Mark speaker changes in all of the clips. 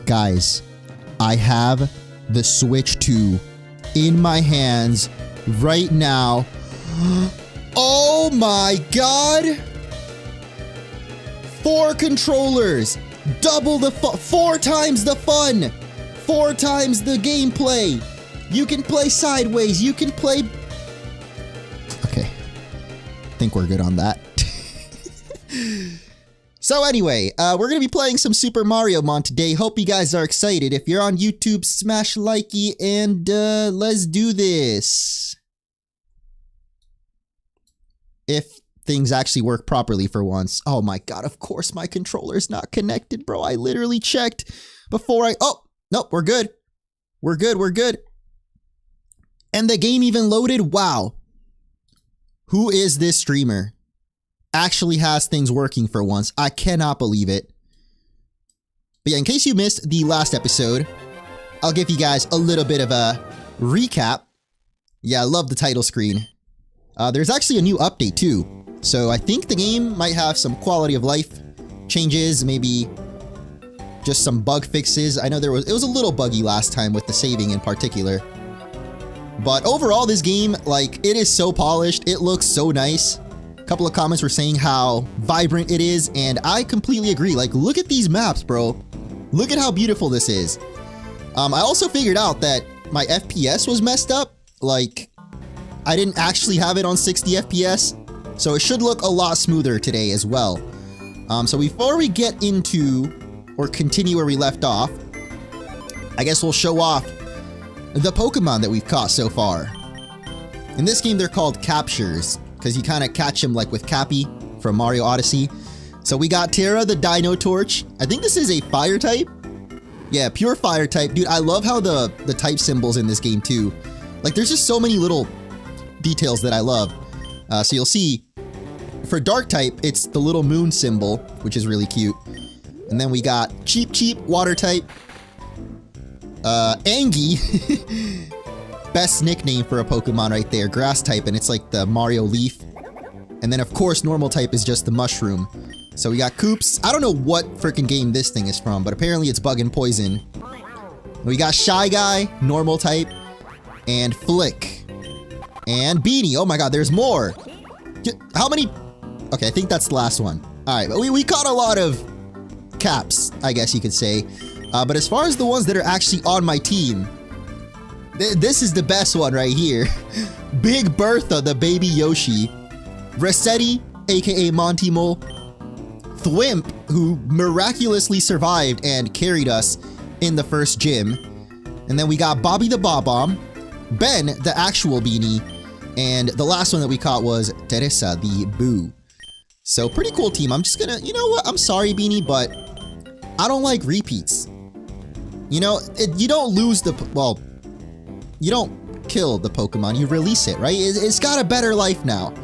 Speaker 1: Guys, I have the Switch 2 in my hands right now. Oh my god! 4 controllers! Double the fun! 4 times the fun! 4 times the gameplay! You can play sideways, you can play... Okay. I think we're good on that. So anyway, we're gonna be playing some Super Mariomon today. Hope you guys are excited. If you're on YouTube, smash likey and let's do this. If things actually work properly for once. Oh my god, of course my controller's not connected, bro. I literally checked before I... Oh, nope, we're good. We're good, we're good. And the game even loaded? Wow. Who is this streamer? Actually has things working for once. I cannot believe it. But yeah, in case you missed the last episode, I'll give you guys a little bit of a recap. Yeah, I love the title screen. There's actually a new update too. So I think the game might have some quality of life changes, maybe just some bug fixes. I know it was a little buggy last time with the saving in particular. But overall, this game, like, it is so polished. It looks so nice. A couple of comments were saying how vibrant it is, and I completely agree. Like, look at these maps, bro. Look at how beautiful this is. I also figured out that my FPS was messed up. Like, I didn't actually have it on 60 FPS, so it should look a lot smoother today as well. So before we get into or continue where we left off, I guess we'll show off the Pokemon that we've caught so far. In this game, they're called captures, because you kind of catch them like with Cappy from Mario Odyssey. So we got Terra, the Dino Torch. I think this is a fire type. Yeah, pure fire type. Dude, I love how the type symbols in this game too. Like, there's just so many little details that I love. So you'll see, for dark type, it's the little moon symbol, which is really cute. And then we got Cheep water type. Angie, best nickname for a Pokemon right there, grass type, and it's like the Mario leaf. And then of course normal type is just the mushroom. So we got Koops. I don't know what freaking game this thing is from, but apparently it's Bug and Poison. We got Shy Guy, normal type, and Flick. And Beanie. Oh my god, there's more. How many? Okay, I think that's the last one. Alright, but we caught a lot of caps, I guess you could say. But as far as the ones that are actually on my team, this is the best one right here. Big Bertha, the baby Yoshi. Resetti, aka Monty Mole. Thwimp, who miraculously survived and carried us in the first gym. And then we got Bobby the Bob-Omb, Ben, the actual Beanie, and the last one that we caught was Teresa, the Boo. So pretty cool team. I'm just gonna, you know what? I'm sorry, Beanie, but I don't like repeats. You know, you don't lose the, well, you don't kill the Pokemon, you release it, right? It's got a better life now.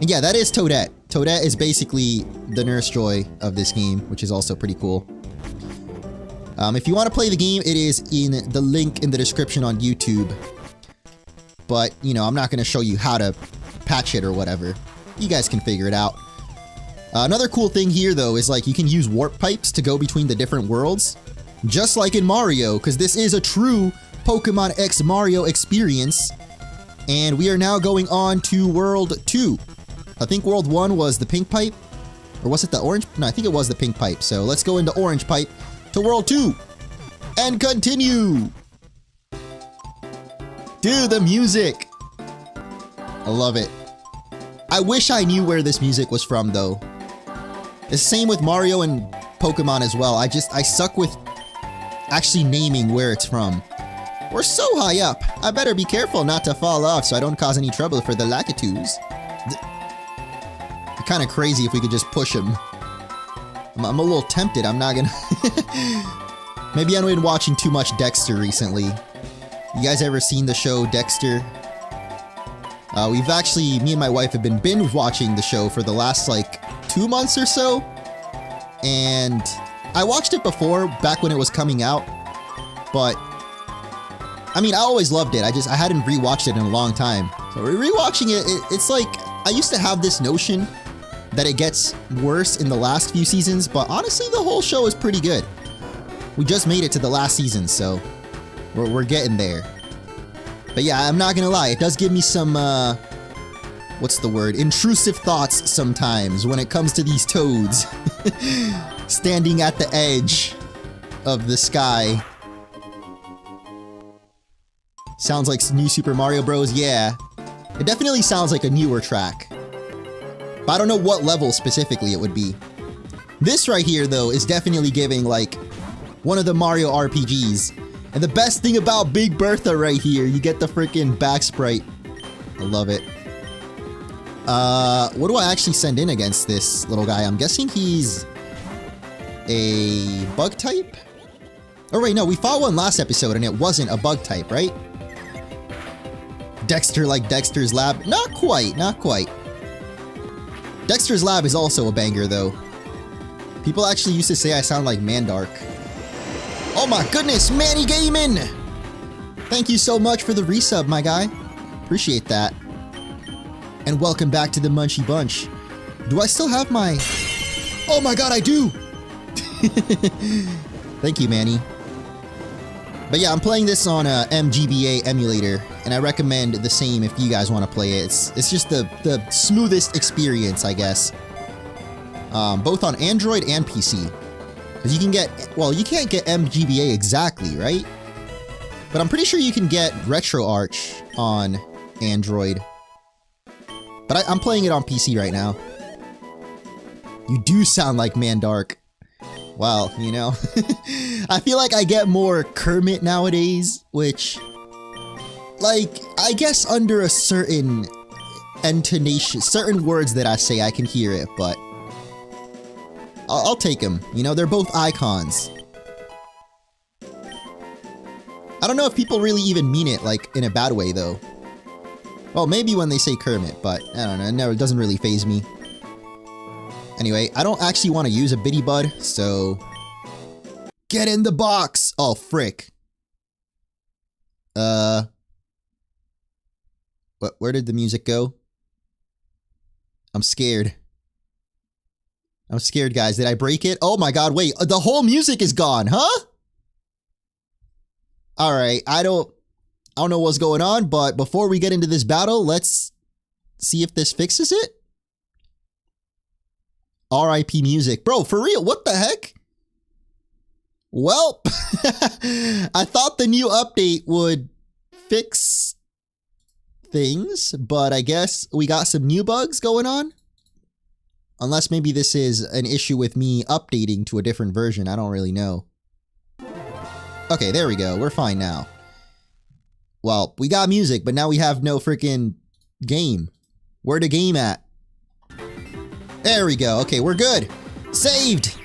Speaker 1: And yeah, that is Toadette. Toadette is basically the Nurse Joy of this game, which is also pretty cool. If you want to play the game, it is in the link in the description on YouTube. But, you know, I'm not going to show you how to patch it or whatever. You guys can figure it out. Another cool thing here, though, is like you can use warp pipes to go between the different worlds. Just like in Mario, because this is a true Pokemon X Mario experience. And we are now going on to World 2. I think World 1 was the pink pipe. Or was it the orange? No, I think it was the pink pipe. So let's go into orange pipe to World 2. And continue! Dude, the music! I love it. I wish I knew where this music was from, though. It's the same with Mario and Pokemon as well. I suck with actually naming where it's from. We're so high up. I better be careful not to fall off so I don't cause any trouble for the Lakitus. It'd be kind of crazy if we could just push him. I'm a little tempted. I'm not gonna... Maybe I've been watching too much Dexter recently. You guys ever seen the show Dexter? We've actually, me and my wife have been binge watching the show for the last like 2 months or so. And I watched it before, back when it was coming out. But, I mean, I always loved it. I hadn't rewatched it in a long time. So rewatching it, it's like, I used to have this notion that it gets worse in the last few seasons, but honestly, the whole show is pretty good. We just made it to the last season, so we're getting there. But yeah, I'm not gonna lie, it does give me some, what's the word? Intrusive thoughts sometimes when it comes to these toads. Standing at the edge of the sky. Sounds like new Super Mario Bros. Yeah. It definitely sounds like a newer track. But I don't know what level specifically it would be. This right here, though, is definitely giving, like, one of the Mario RPGs. And the best thing about Big Bertha right here, you get the freaking back sprite. I love it. What do I actually send in against this little guy? I'm guessing he's a bug type? Oh wait, no, we fought one last episode and it wasn't a bug type, right? Dexter like Dexter's Lab? Not quite, not quite. Dexter's Lab is also a banger though. People actually used to say I sound like Mandark. Oh my goodness, Manny Gaming! Thank you so much for the resub, my guy. Appreciate that. And welcome back to the Munchie Bunch. Do I still have my... Oh my god, I do! Thank you, Manny. But yeah, I'm playing this on a MGBA emulator, and I recommend the same if you guys want to play it. It's just the smoothest experience, I guess. Both on Android and PC. Because you can get, well, you can't get MGBA exactly, right? But I'm pretty sure you can get RetroArch on Android. But I'm playing it on PC right now. You do sound like Mandark. Well, you know, I feel like I get more Kermit nowadays, which, like, I guess under a certain intonation, certain words that I say, I can hear it, but I'll take them. You know, they're both icons. I don't know if people really even mean it, like, in a bad way, though. Well, maybe when they say Kermit, but I don't know, it doesn't really faze me. Anyway, I don't actually want to use a Bitty Bud, so... Get in the box! Oh, frick. Where did the music go? I'm scared. I'm scared, guys. Did I break it? Oh my god, wait, the whole music is gone, huh? Alright, I don't know what's going on, but before we get into this battle, let's see if this fixes it. RIP music. Bro, for real, what the heck? Well, I thought the new update would fix things, but I guess we got some new bugs going on. Unless maybe this is an issue with me updating to a different version, I don't really know. Okay, there we go, we're fine now. Well, we got music, but now we have no freaking game. Where the game at? There we go. Okay, we're good. Saved!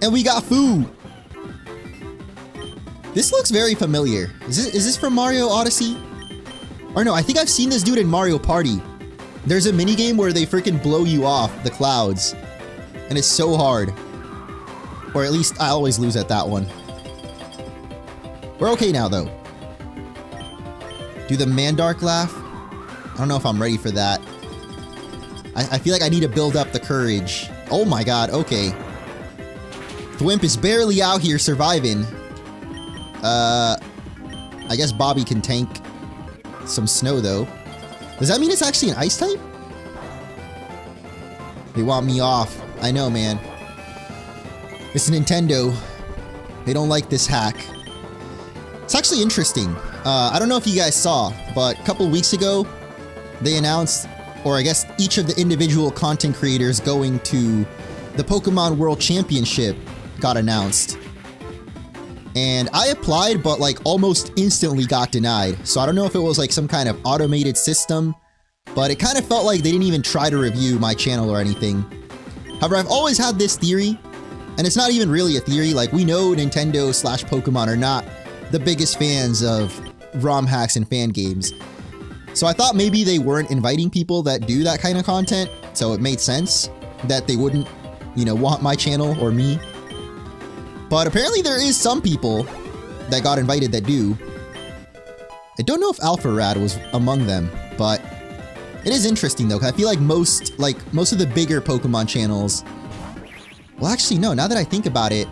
Speaker 1: And we got food! This looks very familiar. Is this from Mario Odyssey? Or no, I think I've seen this dude in Mario Party. There's a minigame where they freaking blow you off the clouds. And it's so hard. Or at least I always lose at that one. We're okay now, though. Do the Mandark laugh? I don't know if I'm ready for that. I feel like I need to build up the courage. Oh my god, okay. Thwimp is barely out here surviving. I guess Bobby can tank some snow, though. Does that mean it's actually an ice type? They want me off. I know, man. It's Nintendo. They don't like this hack. It's actually interesting. I don't know if you guys saw, but a couple weeks ago, they announced, or I guess each of the individual content creators going to the Pokémon World Championship got announced. And I applied, but like almost instantly got denied. So I don't know if it was like some kind of automated system, but it kind of felt like they didn't even try to review my channel or anything. However, I've always had this theory, and it's not even really a theory. Like, we know Nintendo / Pokemon are not the biggest fans of ROM hacks and fan games. So I thought maybe they weren't inviting people that do that kind of content, so it made sense that they wouldn't, you know, want my channel or me. But apparently there is some people that got invited that do. I don't know if Alpharad was among them, but it is interesting though, 'cause I feel like most of the bigger Pokemon channels... Well, actually no, now that I think about it,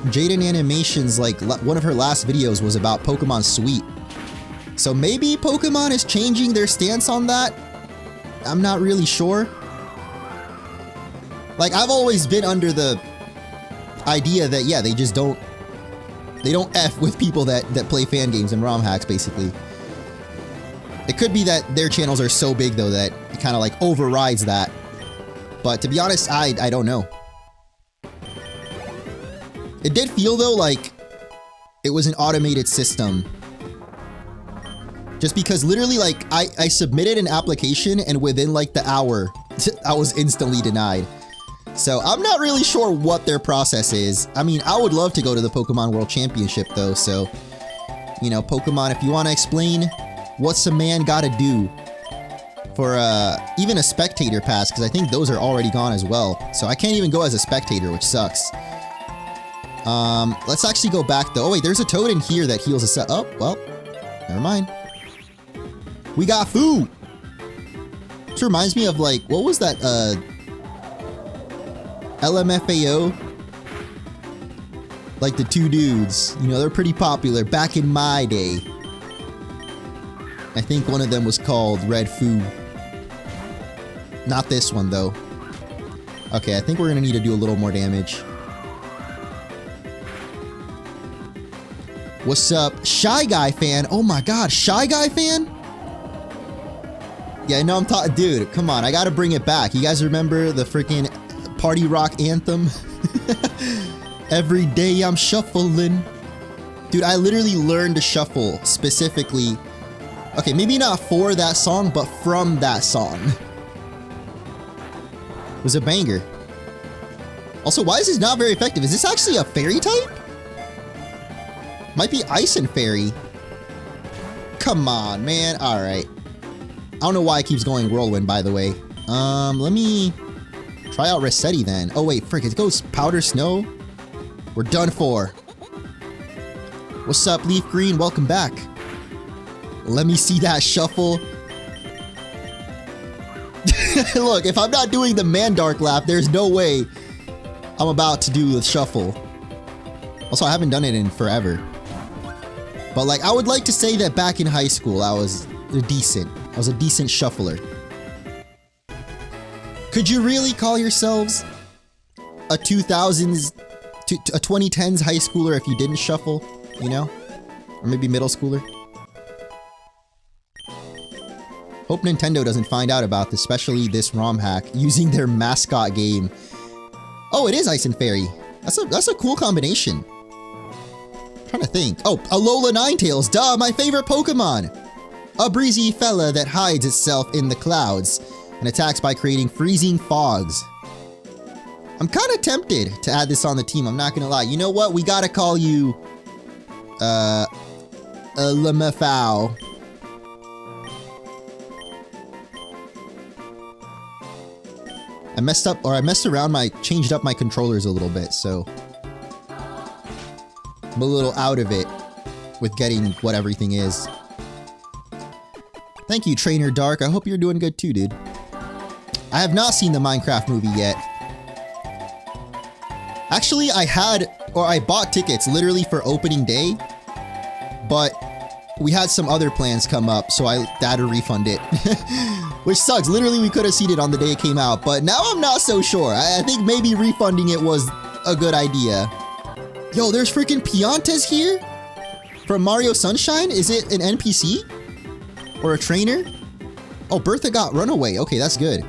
Speaker 1: Jaden Animations, like, one of her last videos was about Pokemon Sweet. So maybe Pokemon is changing their stance on that? I'm not really sure. Like, I've always been under the idea that, yeah, they just don't... They don't F with people that play fan games and ROM hacks, basically. It could be that their channels are so big, though, that it kind of, like, overrides that. But to be honest, I don't know. It did feel, though, like it was an automated system. Just because literally, like, I submitted an application and within, like, the hour, I was instantly denied. So I'm not really sure what their process is. I mean, I would love to go to the Pokemon World Championship, though, so... You know, Pokemon, if you want to explain what's a man gotta do for, even a spectator pass, because I think those are already gone as well. So I can't even go as a spectator, which sucks. Let's actually go back, though. Oh, wait, there's a toad in here that heals us up. Oh, well, never mind. We got food! This reminds me of, like, what was that, LMFAO? Like the two dudes. You know, they're pretty popular back in my day. I think one of them was called Red Foo. Not this one, though. Okay, I think we're gonna need to do a little more damage. What's up? Shy Guy fan? Oh my god, Shy Guy fan? Yeah, I know I'm talking. Dude, come on, I gotta bring it back. You guys remember the freaking Party Rock anthem? Every day I'm shuffling. Dude, I literally learned to shuffle specifically. Okay, maybe not for that song, but from that song. It was a banger. Also, why is this not very effective? Is this actually a fairy type? Might be Ice and Fairy. Come on, man. Alright. I don't know why it keeps going Whirlwind, by the way. Let me try out Resetti then. Oh, wait, frick. It goes Powder Snow. We're done for. What's up, Leaf Green? Welcome back. Let me see that shuffle. Look, if I'm not doing the Mandark laugh, there's no way I'm about to do the shuffle. Also, I haven't done it in forever. But, like, I would like to say that back in high school, I was a decent shuffler. Could you really call yourselves a 2010s high schooler if you didn't shuffle, you know? Or maybe middle schooler? Hope Nintendo doesn't find out about this, especially this ROM hack, using their mascot game. Oh, it is Ice and Fairy. That's a cool combination. I'm trying to think. Oh, Alola Ninetales, duh, my favorite Pokemon! A breezy fella that hides itself in the clouds and attacks by creating freezing fogs. I'm kind of tempted to add this on the team, I'm not gonna lie. You know what? We gotta call you... Lemafau. I messed around changed up my controllers a little bit, so... I'm a little out of it with getting what everything is. Thank you, Trainer Dark. I hope you're doing good too, dude. I have not seen the Minecraft movie yet. Actually, I bought tickets literally for opening day, but we had some other plans come up, so I had to refund it. Which sucks. Literally, we could have seen it on the day it came out, but now I'm not so sure. I think maybe refunding it was a good idea. Yo, there's freaking Piantas here? From Mario Sunshine? Is it an NPC? Or a trainer? Oh, Bertha got Runaway. Okay, that's good.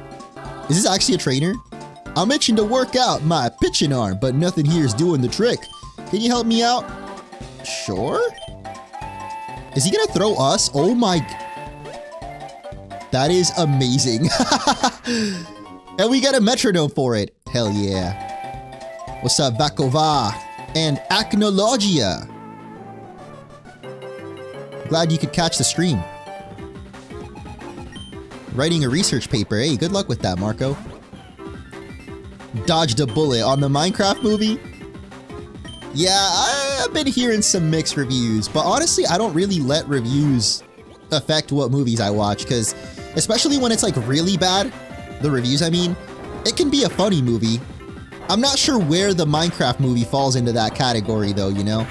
Speaker 1: Is this actually a trainer? I'm itching to work out my pitching arm, but nothing here is doing the trick. Can you help me out? Sure. Is he gonna throw us? Oh my... That is amazing. And we get a metronome for it. Hell yeah. What's up, Vakova? And Acnologia. Glad you could catch the stream. Writing a research paper. Hey, good luck with that, Marco. Dodged a bullet on the Minecraft movie? Yeah, I've been hearing some mixed reviews, but honestly, I don't really let reviews affect what movies I watch, because especially when it's like really bad, the reviews I mean, it can be a funny movie, I'm not sure where the Minecraft movie falls into that category though, you know?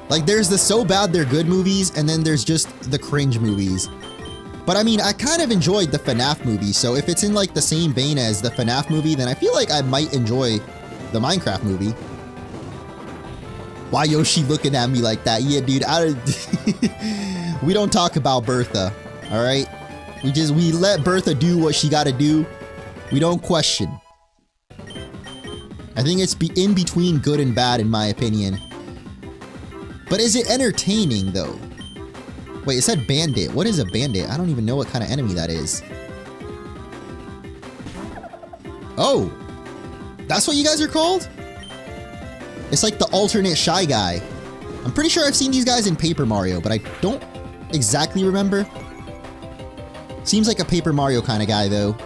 Speaker 1: Like there's the so bad they're good movies and then there's just the cringe movies. But I mean, I kind of enjoyed the FNAF movie, so if it's in like the same vein as the FNAF movie, then I feel like I might enjoy the Minecraft movie. Why Yoshi looking at me like that? Yeah, dude, we don't talk about Bertha, all right? We let Bertha do what she gotta do. We don't question. I think it's in between good and bad in my opinion. But is it entertaining though? Wait, it said bandit. What is a bandit? I don't even know what kind of enemy that is. Oh, that's what you guys are called? It's like the alternate Shy Guy. I'm pretty sure I've seen these guys in Paper Mario, but I don't exactly remember. Seems like a Paper Mario kind of guy though.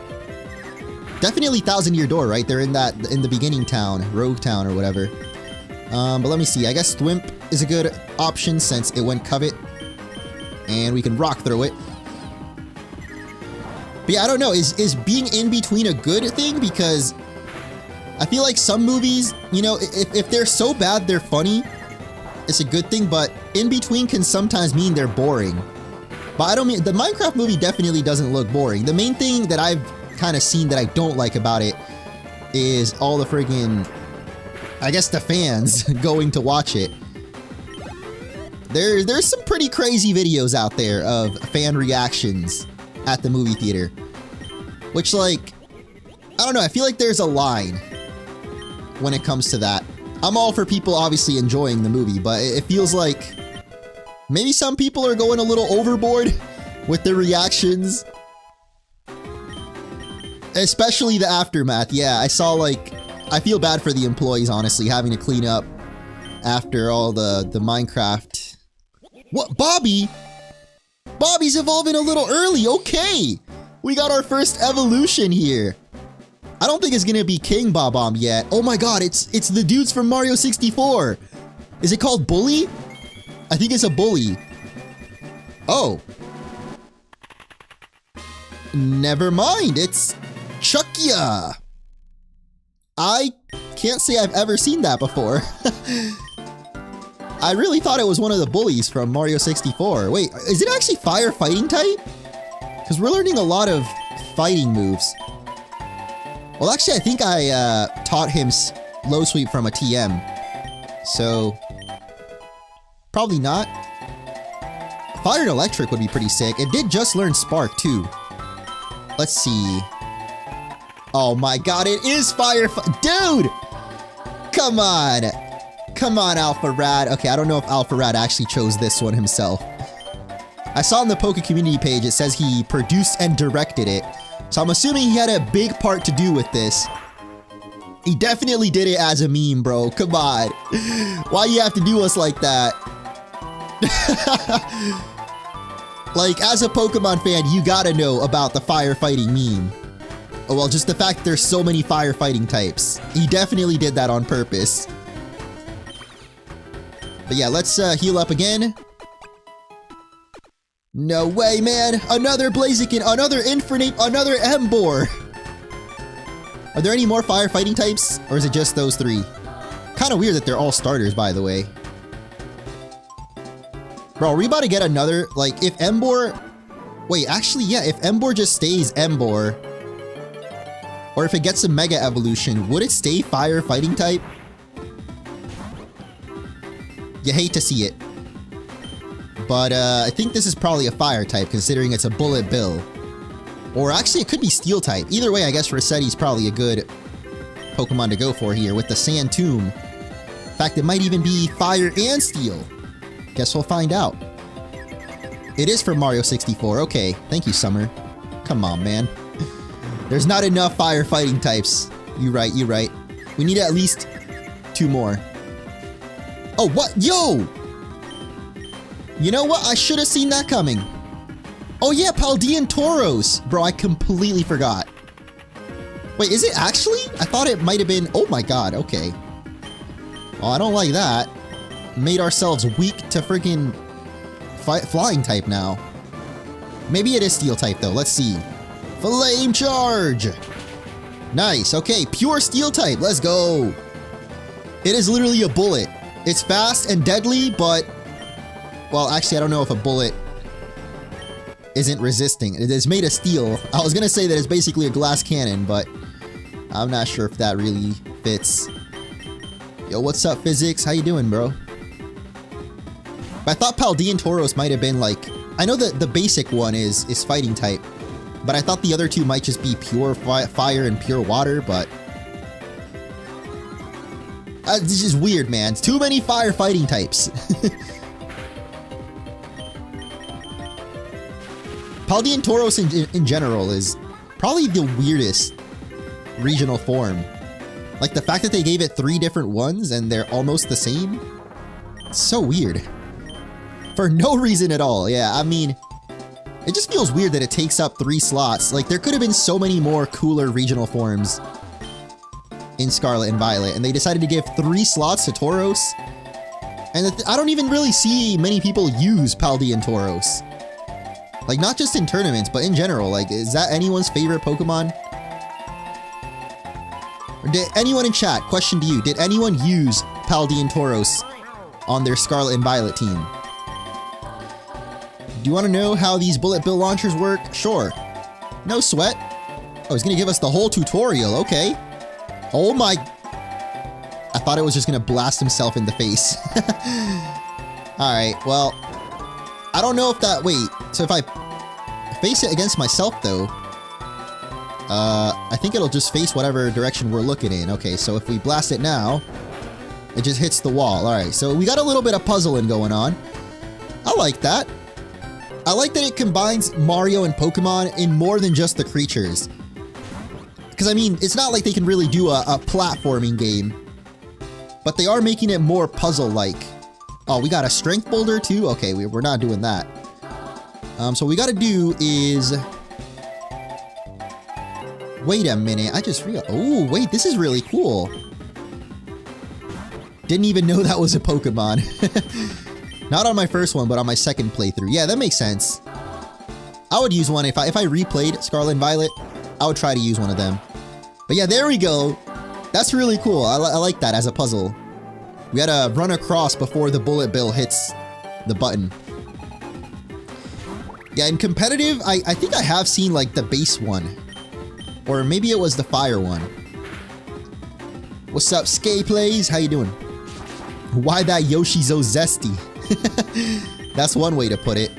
Speaker 1: Definitely Thousand Year Door, right? They're in the beginning town, Rogue Town or whatever. But let me see. I guess Thwimp is a good option since it went Covet. And we can rock throw it. But yeah, I don't know. Is being in between a good thing? Because I feel like some movies, you know, if they're so bad they're funny, it's a good thing. But in between can sometimes mean they're boring. But I don't mean... The Minecraft movie definitely doesn't look boring. The main thing that I've kind of seen that I don't like about it is all the friggin', I guess the fans going to watch it. There's some pretty crazy videos out there of fan reactions at the movie theater. Which like, I don't know, I feel like there's a line when it comes to that. I'm all for people obviously enjoying the movie, but it feels like maybe some people are going a little overboard with their reactions. Especially the aftermath. Yeah, I saw like, I feel bad for the employees, honestly, having to clean up after all the Minecraft. What, Bobby? Bobby's evolving a little early, okay. We got our first evolution here. I don't think it's gonna be King Bob-omb yet. Oh my god, it's the dudes from Mario 64. Is it called Bully? I think it's a bully. Oh. Never mind, it's Chuckia. I can't say I've ever seen that before. I really thought it was one of the bullies from Mario 64. Wait, is it actually fire fighting type? Because we're learning a lot of fighting moves. Well, actually, I think I taught him low sweep from a TM. So, probably not. Fire and electric would be pretty sick. It did just learn spark too. Let's see. Oh my god, it is fire dude! Come on! Come on, Alpharad. Okay, I don't know if Alpharad actually chose this one himself. I saw on the Poke community page, it says he produced and directed it. So I'm assuming he had a big part to do with this. He definitely did it as a meme, bro. Come on. Why you have to do us like that? Like, as a Pokemon fan, you gotta know about the firefighting meme. Oh, well, just the fact there's so many firefighting types. He definitely did that on purpose. But yeah, let's heal up again. No way, man! Another Blaziken, another Infernape, another Emboar! Are there any more firefighting types? Or is it just those three? Kinda weird that they're all starters, by the way. Bro, are we about to get another, like, if Emboar... Wait, actually, yeah, if Emboar just stays Emboar, or if it gets a Mega Evolution, would it stay firefighting type? You hate to see it. But, I think this is probably a fire type, considering it's a Bullet Bill. Or actually, it could be steel type. Either way, I guess Rossetti's probably a good Pokemon to go for here with the Sand Tomb. In fact, it might even be fire and steel. Guess we'll find out. It is from Mario 64. Okay, thank you, Summer. Come on, man. There's not enough firefighting types. You're right, you're right. We need at least 2 more. Oh, what? Yo! You know what? I should have seen that coming. Oh yeah, Paldean Tauros. Bro, I completely forgot. Wait, is it actually? I thought it might have been... Oh my god, okay. Oh, I don't like that. Made ourselves weak to freaking flying type now. Maybe it is steel type though. Let's see. Flame charge! Nice. Okay, pure steel type. Let's go. It is literally a bullet. It's fast and deadly, but... Well, actually, I don't know if a bullet isn't resisting. It is made of steel. I was gonna say that it's basically a glass cannon, but I'm not sure if that really fits. Yo, what's up, physics? How you doing, bro? I thought Paldean Tauros might have been like... I know that the basic one is fighting type, but I thought the other two might just be pure fire and pure water, but... this is weird, man. Too many fire fighting types. Paldean Tauros in general is probably the weirdest regional form. Like the fact that they gave it 3 different ones and they're almost the same. It's so weird. For no reason at all. Yeah, I mean, it just feels weird that it takes up 3 slots. Like there could have been so many more cooler regional forms in Scarlet and Violet, and they decided to give 3 slots to Tauros. And I don't even really see many people use Paldean Tauros. Like, not just in tournaments, but in general. Like, is that anyone's favorite Pokemon? Or did anyone in chat, question to you, did anyone use Paldean Tauros on their Scarlet and Violet team? Do you want to know how these bullet bill launchers work? Sure. No sweat. Oh, he's going to give us the whole tutorial. Okay. Oh my... I thought it was just going to blast himself in the face. Alright, well... I don't know if that... Wait, so if I face it against myself, though... I think it'll just face whatever direction we're looking in. Okay, so if we blast it now... It just hits the wall. Alright, so we got a little bit of puzzling going on. I like that. I like that it combines Mario and Pokemon in more than just the creatures. Because, I mean, it's not like they can really do a platforming game. But they are making it more puzzle-like. Oh, we got a strength boulder, too? Okay, we're not doing that. So what we gotta do is... Wait a minute, I just realized... Oh, wait, this is really cool. Didn't even know that was a Pokemon. Not on my first one, but on my second playthrough. Yeah, that makes sense. I would use one if I replayed Scarlet and Violet. I would try to use one of them. But yeah, there we go. That's really cool. I like that as a puzzle. We gotta run across before the bullet bill hits the button. Yeah, in competitive, I think I have seen like the base one. Or maybe it was the fire one. What's up, Skay Plays? How you doing? Why that Yoshi so zesty? That's one way to put it.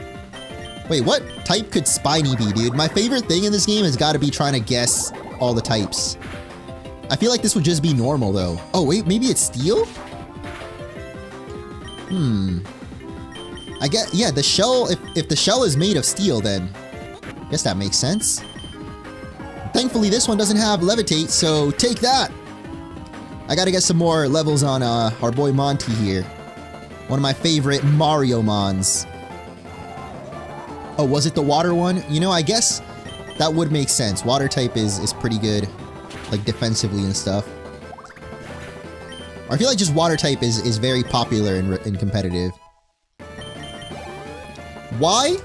Speaker 1: Wait, what type could Spiny be, dude? My favorite thing in this game has got to be trying to guess all the types. I feel like this would just be normal, though. Oh, wait, maybe it's steel? I get, yeah, the shell, if the shell is made of steel, then I guess that makes sense. Thankfully, this one doesn't have levitate, so take that! I gotta get some more levels on our boy Monty here. One of my favorite Mariomons. Oh, was it the water one? You know, I guess that would make sense. Water type is pretty good, like defensively and stuff. Or I feel like just water type is very popular in competitive. Why?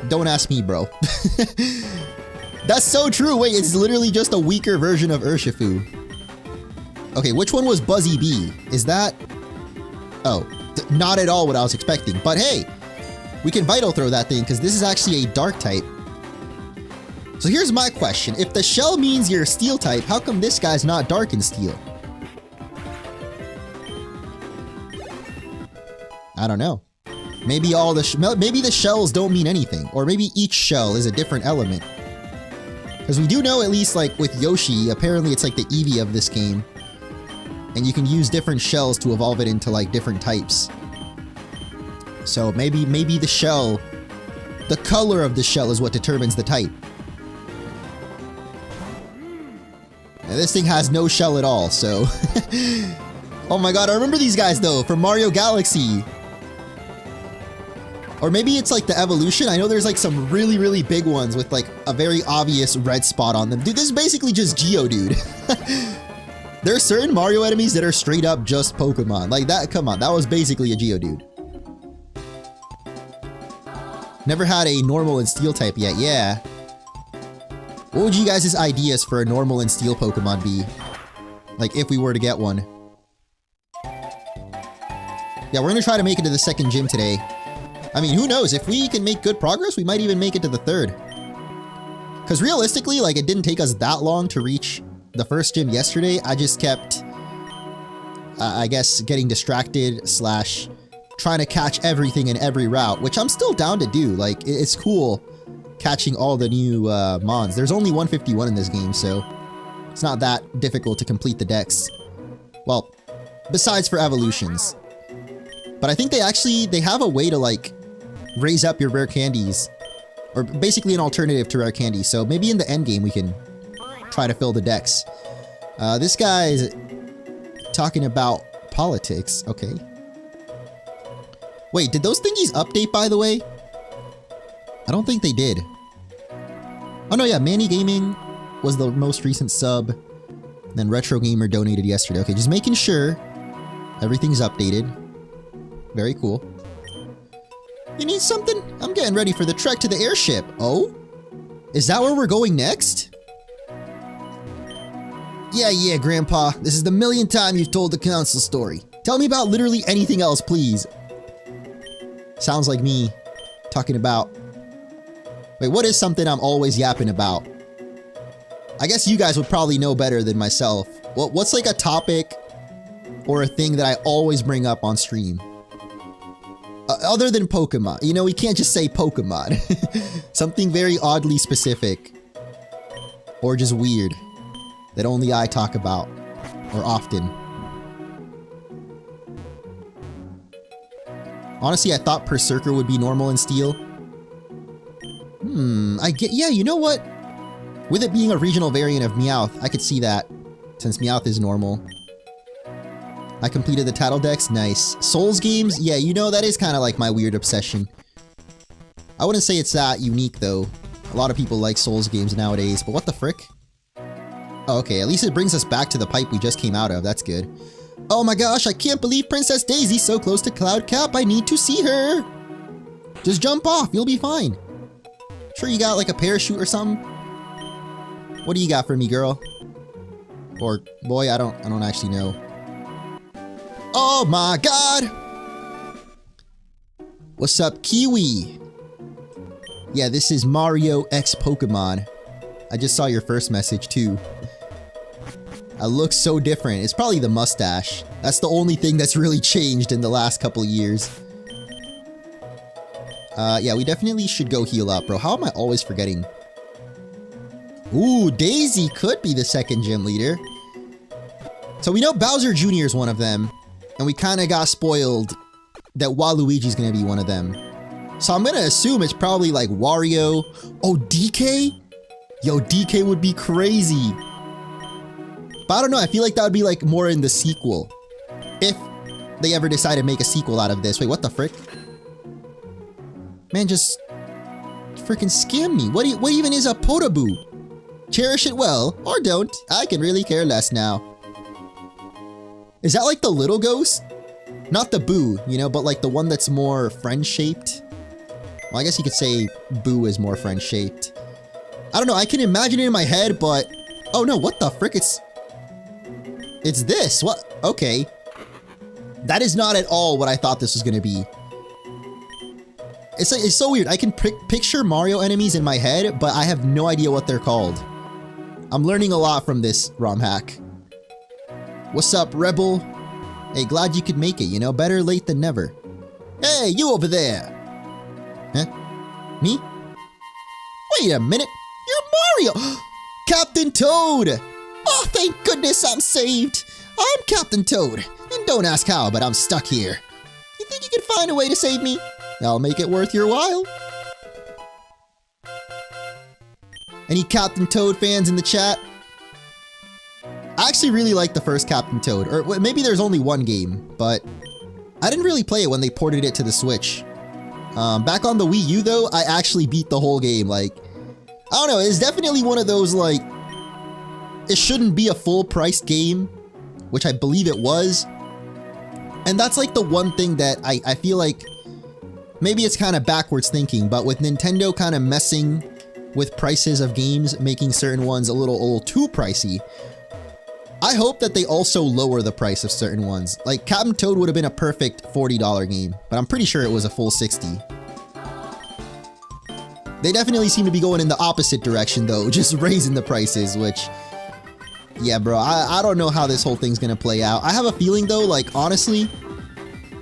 Speaker 1: Don't ask me, bro. That's so true. Wait, it's literally just a weaker version of Urshifu. Okay, which one was Buzzy Bee? Is that... Oh, not at all what I was expecting. But hey, we can Vital Throw that thing because this is actually a dark type. So here's my question. If the shell means you're a steel type, how come this guy's not dark and steel? I don't know. Maybe maybe the shells don't mean anything, or maybe each shell is a different element. Because we do know, at least like with Yoshi, apparently it's like the Eevee of this game, and you can use different shells to evolve it into like different types. So maybe the shell, the color of the shell is what determines the type. And this thing has no shell at all, so... Oh my god, I remember these guys though, from Mario Galaxy. Or maybe it's like the evolution. I know there's like some really, really big ones with like a very obvious red spot on them. Dude, this is basically just Geodude. There are certain Mario enemies that are straight up just Pokemon. Like that, come on, that was basically a Geodude. Never had a normal and steel type yet, yeah. What would you guys' ideas for a normal and steel Pokemon be? Like, if we were to get one. Yeah, we're gonna try to make it to the second gym today. I mean, who knows? If we can make good progress, we might even make it to the third. Because realistically, like, it didn't take us that long to reach the first gym yesterday. I just kept, I guess, getting distracted slash trying to catch everything in every route, which I'm still down to do. Like, it's cool catching all the new mons. There's only 151 in this game, so it's not that difficult to complete the decks. Well, besides for evolutions. But I think they have a way to, like, raise up your rare candies. Or basically an alternative to rare candies. So maybe in the end game we can try to fill the decks. This guy's talking about politics. Okay. Wait, did those thingies update, by the way? I don't think they did. Oh no, yeah, Manny Gaming was the most recent sub. Then Retro Gamer donated yesterday. Okay, just making sure everything's updated. Very cool. You need something? I'm getting ready for the trek to the airship. Oh? Is that where we're going next? Yeah, Grandpa. This is the millionth time you've told the council story. Tell me about literally anything else, please. Sounds like me talking about... Wait, what is something I'm always yapping about? I guess you guys would probably know better than myself. What's like a topic or a thing that I always bring up on stream? Other than Pokemon. You know, we can't just say Pokemon. Something very oddly specific. Or just weird. That only I talk about. Or often. Honestly, I thought Berserker would be normal in Steel. Yeah, you know what? With it being a regional variant of Meowth, I could see that. Since Meowth is normal. I completed the Tattle Dex, nice. Souls games? Yeah, you know, that is kind of like my weird obsession. I wouldn't say it's that unique, though. A lot of people like Souls games nowadays, but what the frick? Oh, okay, at least it brings us back to the pipe we just came out of, that's good. Oh my gosh, I can't believe Princess Daisy's so close to Cloud Cap, I need to see her! Just jump off, you'll be fine. Sure you got like a parachute or something? What do you got for me, girl? Or boy, I don't actually know. Oh my god! What's up, Kiwi? Yeah, this is Mario X Pokemon. I just saw your first message too. I look so different. It's probably the mustache. That's the only thing that's really changed in the last couple of years. Yeah, we definitely should go heal up, bro. How am I always forgetting? Ooh, Daisy could be the second gym leader. So we know Bowser Jr. is one of them. And we kind of got spoiled that Waluigi's gonna be one of them. So I'm gonna assume it's probably like Wario. Oh, DK? Yo, DK would be crazy. But I don't know, I feel like that would be like more in the sequel. If they ever decide to make a sequel out of this. Wait, what the frick? Man, just freaking scam me. What even is a Podoboo? Cherish it well, or don't. I can really care less now. Is that like the little ghost? Not the Boo, you know, but like the one that's more friend-shaped? Well, I guess you could say Boo is more friend-shaped. I don't know, I can imagine it in my head, but... Oh no, what the frick? It's this, what? Okay. That is not at all what I thought this was gonna be. It's so weird, I can picture Mario enemies in my head, but I have no idea what they're called. I'm learning a lot from this ROM hack. What's up, Rebel? Hey, glad you could make it, you know? Better late than never. Hey, you over there! Huh? Me? Wait a minute! You're Mario! Captain Toad! Oh, thank goodness I'm saved! I'm Captain Toad, and don't ask how, but I'm stuck here. You think you can find a way to save me? I'll make it worth your while. Any Captain Toad fans in the chat? I actually really like the first Captain Toad, or maybe there's only one game, but I didn't really play it when they ported it to the Switch. Back on the Wii U though, I actually beat the whole game, like, I don't know, it's definitely one of those, like, it shouldn't be a full-priced game, which I believe it was, and that's like the one thing that I feel like, maybe it's kind of backwards thinking, but with Nintendo kind of messing with prices of games, making certain ones a little too pricey. I hope that they also lower the price of certain ones. Like Captain Toad would have been a perfect $40 game, but I'm pretty sure it was a full 60. They definitely seem to be going in the opposite direction though, just raising the prices, which, yeah bro, I don't know how this whole thing's gonna play out. I have a feeling though, like honestly,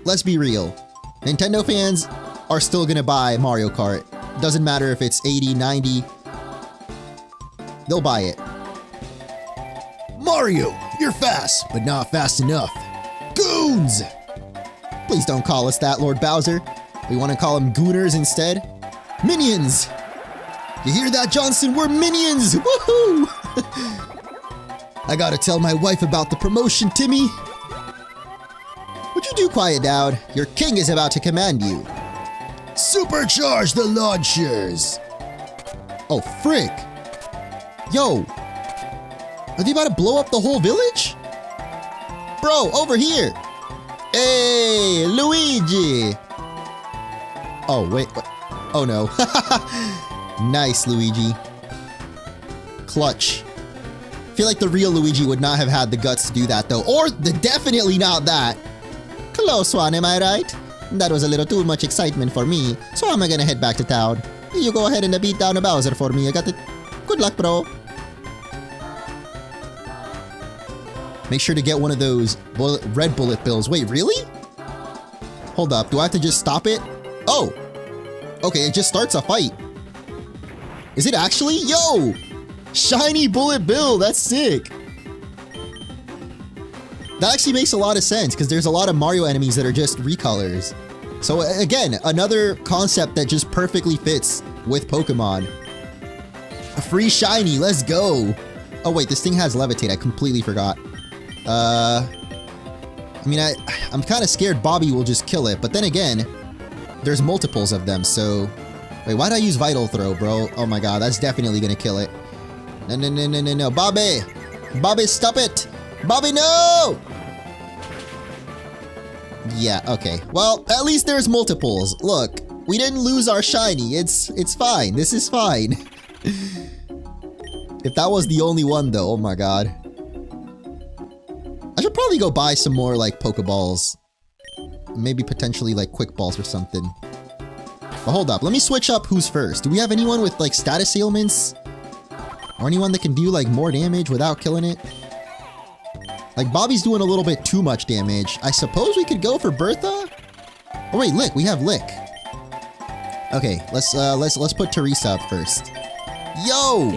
Speaker 1: let's be real. Nintendo fans are still gonna buy Mario Kart. Doesn't matter if it's 80, 90, they'll buy it. Mario, you're fast, but not fast enough. Goons! Please don't call us that, Lord Bowser. We want to call them Gooners instead. Minions! You hear that, Johnson? We're minions! Woohoo! I gotta tell my wife about the promotion, Timmy. Would you do quiet down? Your king is about to command you. Supercharge the launchers! Oh, frick. Yo. Are they about to blow up the whole village? Bro, over here! Hey, Luigi! Oh, wait. Oh, no. Nice, Luigi. Clutch. I feel like the real Luigi would not have had the guts to do that, though. Or definitely not that. Close one, am I right? That was a little too much excitement for me, so I'm gonna head back to town. You go ahead and beat down a Bowser for me, I got it. Good luck, bro. Make sure to get one of those red bullet bills. Wait, really? Hold up, do I have to just stop it? Oh! Okay, it just starts a fight. Is it actually? Yo! Shiny bullet bill, that's sick! That actually makes a lot of sense, because there's a lot of Mario enemies that are just recolors. So again, another concept that just perfectly fits with Pokemon. A free shiny, let's go! Oh wait, this thing has levitate, I completely forgot. I mean, I'm kind of scared Bobby will just kill it, but then again, there's multiples of them, so... Wait, why'd I use Vital Throw, bro? Oh my god, that's definitely gonna kill it. No, no, no, no, no, no. Bobby! Bobby, stop it! Bobby, no! Yeah, okay. Well, at least there's multiples. Look, we didn't lose our shiny. It's fine. This is fine. If that was the only one, though, oh my god. I should probably go buy some more, like, Pokeballs. Maybe potentially, like, Quick Balls or something. But hold up, let me switch up who's first. Do we have anyone with, like, status ailments? Or anyone that can do, like, more damage without killing it? Like, Bobby's doing a little bit too much damage. I suppose we could go for Bertha? Oh wait, Lick, we have Lick. Okay, let's put Teresa up first. Yo!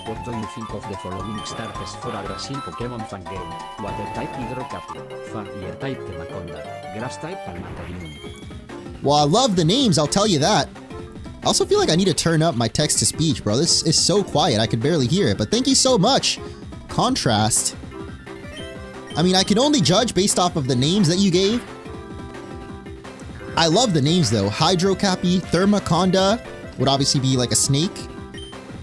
Speaker 2: What do you think of the following starters for a Brazil Pokémon fan game? Water type Hydrocapi, Fire type Temaconda, Grass type Palmatarium.
Speaker 1: Well, I love the names, I'll tell you that. I also feel like I need to turn up my text-to-speech, bro. This is so quiet, I could barely hear it. But thank you so much. Contrast. I mean, I can only judge based off of the names that you gave. I love the names, though. Hydrocapi, Thermaconda would obviously be like a snake.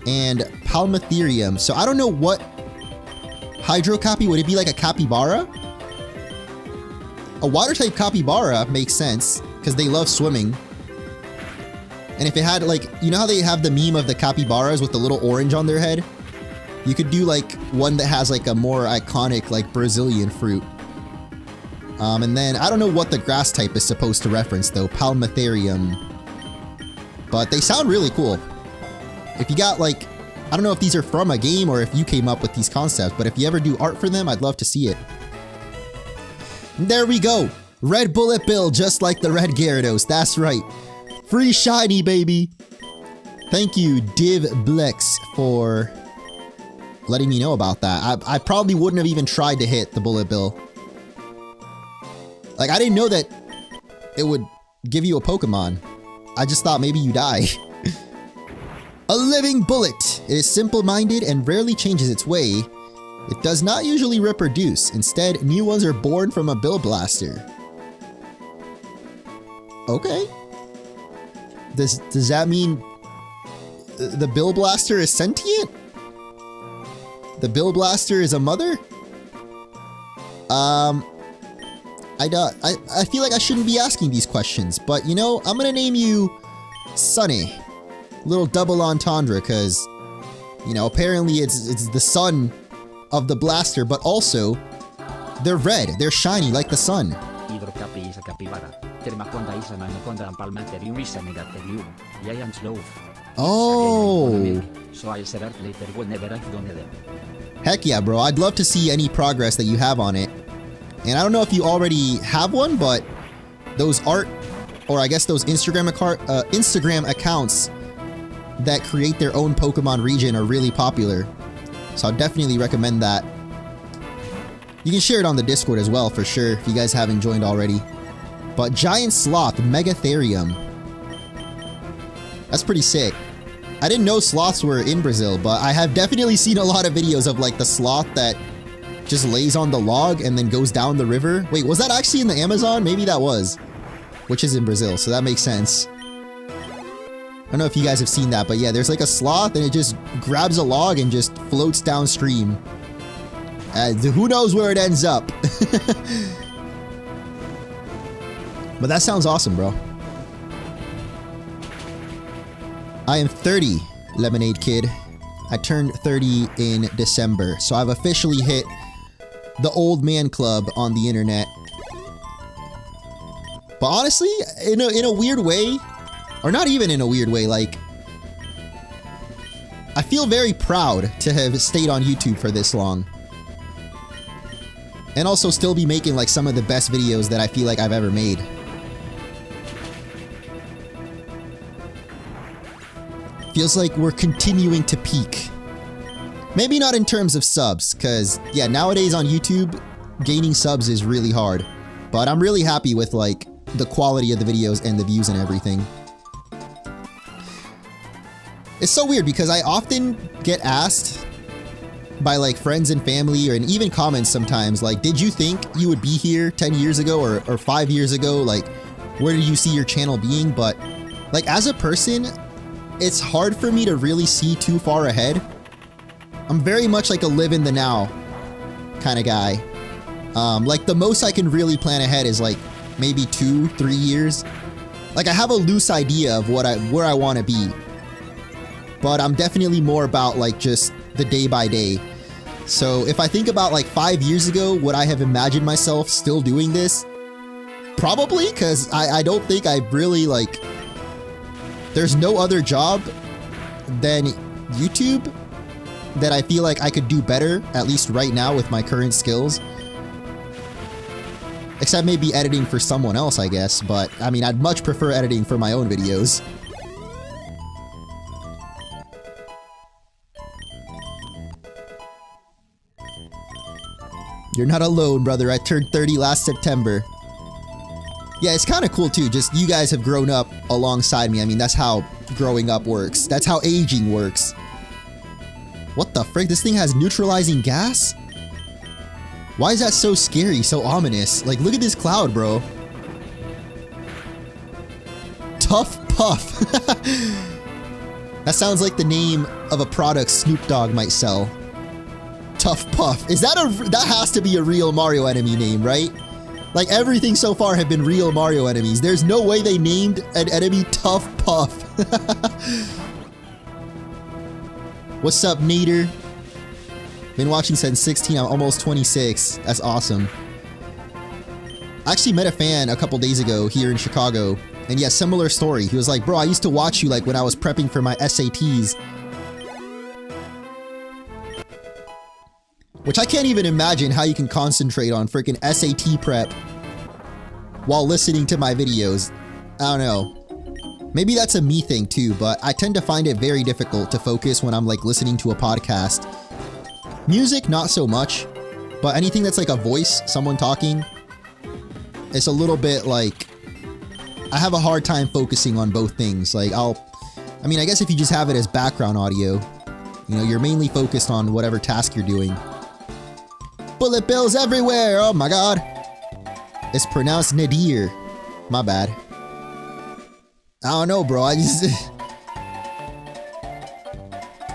Speaker 1: And Palmatherium. So I don't know what... Hydrocapi, would it be like a capybara? A water-type capybara makes sense, because they love swimming. And if it had, like, you know how they have the meme of the capybaras with the little orange on their head? You could do, like, one that has, like, a more iconic, like, Brazilian fruit. And then, I don't know what the grass type is supposed to reference, though. Palmatherium. But they sound really cool. If you got, like, I don't know if these are from a game or if you came up with these concepts, but if you ever do art for them, I'd love to see it. There we go! Red Bullet Bill, just like the Red Gyarados, that's right. Free shiny, baby! Thank you, Div Blex, for letting me know about that. I probably wouldn't have even tried to hit the Bullet Bill. Like, I didn't know that it would give you a Pokemon. I just thought maybe you die. A living bullet! It is simple-minded and rarely changes its way. It does not usually reproduce. Instead, new ones are born from a Bill Blaster. Okay. Does that mean the Bill Blaster is sentient? The Bill Blaster is a mother? I feel like I shouldn't be asking these questions, but you know, I'm gonna name you Sunny. Little double entendre, because, you know, apparently it's the sun of the blaster, but also they're red. They're shiny like the sun.
Speaker 2: Hydrocapi is a capybara. Termaconda is an anaconda and palmaterium is a megatherium. Giant sloth.
Speaker 1: Oh.
Speaker 2: So I'll serve later whenever I've done them.
Speaker 1: Heck yeah, bro. I'd love to see any progress that you have on it. And I don't know if you already have one, but those art, or I guess those Instagram accounts that create their own Pokemon region are really popular. So I'd definitely recommend that. You can share it on the Discord as well, for sure, if you guys haven't joined already. But Giant Sloth, Megatherium. That's pretty sick. I didn't know sloths were in Brazil, but I have definitely seen a lot of videos of like the sloth that just lays on the log and then goes down the river. Wait, was that actually in the Amazon? Maybe that was. Which is in Brazil, so that makes sense. I don't know if you guys have seen that, but yeah, there's like a sloth and it just grabs a log and just floats downstream. Who knows where it ends up? But that sounds awesome, bro. I am 30, Lemonade Kid. I turned 30 in December, so I've officially hit the old man club on the internet. But honestly, in a weird way, or not even in a weird way, like, I feel very proud to have stayed on YouTube for this long. And also still be making like some of the best videos that I feel like I've ever made. Feels like we're continuing to peak. Maybe not in terms of subs, because yeah, nowadays on YouTube, gaining subs is really hard. But I'm really happy with like the quality of the videos and the views and everything. It's so weird because I often get asked by like friends and family, or and even comments sometimes, like, did you think you would be here 10 years ago or 5 years ago? Like, where do you see your channel being? But like, as a person, it's hard for me to really see too far ahead. I'm very much like a live in the now kind of guy. Like the most I can really plan ahead is like maybe 2-3 years. Like I have a loose idea of where I want to be. But I'm definitely more about like just the day by day. So if I think about like 5 years ago, would I have imagined myself still doing this? Probably, because I don't think I really like... There's no other job than YouTube that I feel like I could do better, at least right now with my current skills. Except maybe editing for someone else, I guess. But, I mean, I'd much prefer editing for my own videos. You're not alone, brother. I turned 30 last September. Yeah, it's kind of cool too. Just you guys have grown up alongside me. I mean, that's how growing up works. That's how aging works. What the frick? This thing has neutralizing gas? Why is that so scary, so ominous? Like, look at this cloud, bro. Tough Puff. That sounds like the name of a product Snoop Dogg might sell. Tough Puff. Is that that has to be a real Mario enemy name, right? Like, everything so far have been real Mario enemies. There's no way they named an enemy Tough Puff. What's up, Nader? Been watching since 16, I'm almost 26. That's awesome. I actually met a fan a couple days ago here in Chicago. And yeah, similar story. He was like, bro, I used to watch you like when I was prepping for my SATs. Which I can't even imagine how you can concentrate on freaking SAT prep while listening to my videos. I don't know. Maybe that's a me thing too, but I tend to find it very difficult to focus when I'm like listening to a podcast. Music, not so much, but anything that's like a voice, someone talking, it's a little bit like, I have a hard time focusing on both things. Like I mean, I guess if you just have it as background audio, you know, you're mainly focused on whatever task you're doing. Bullet bills everywhere! Oh my god! It's pronounced Nadir. My bad. I don't know, bro. I just...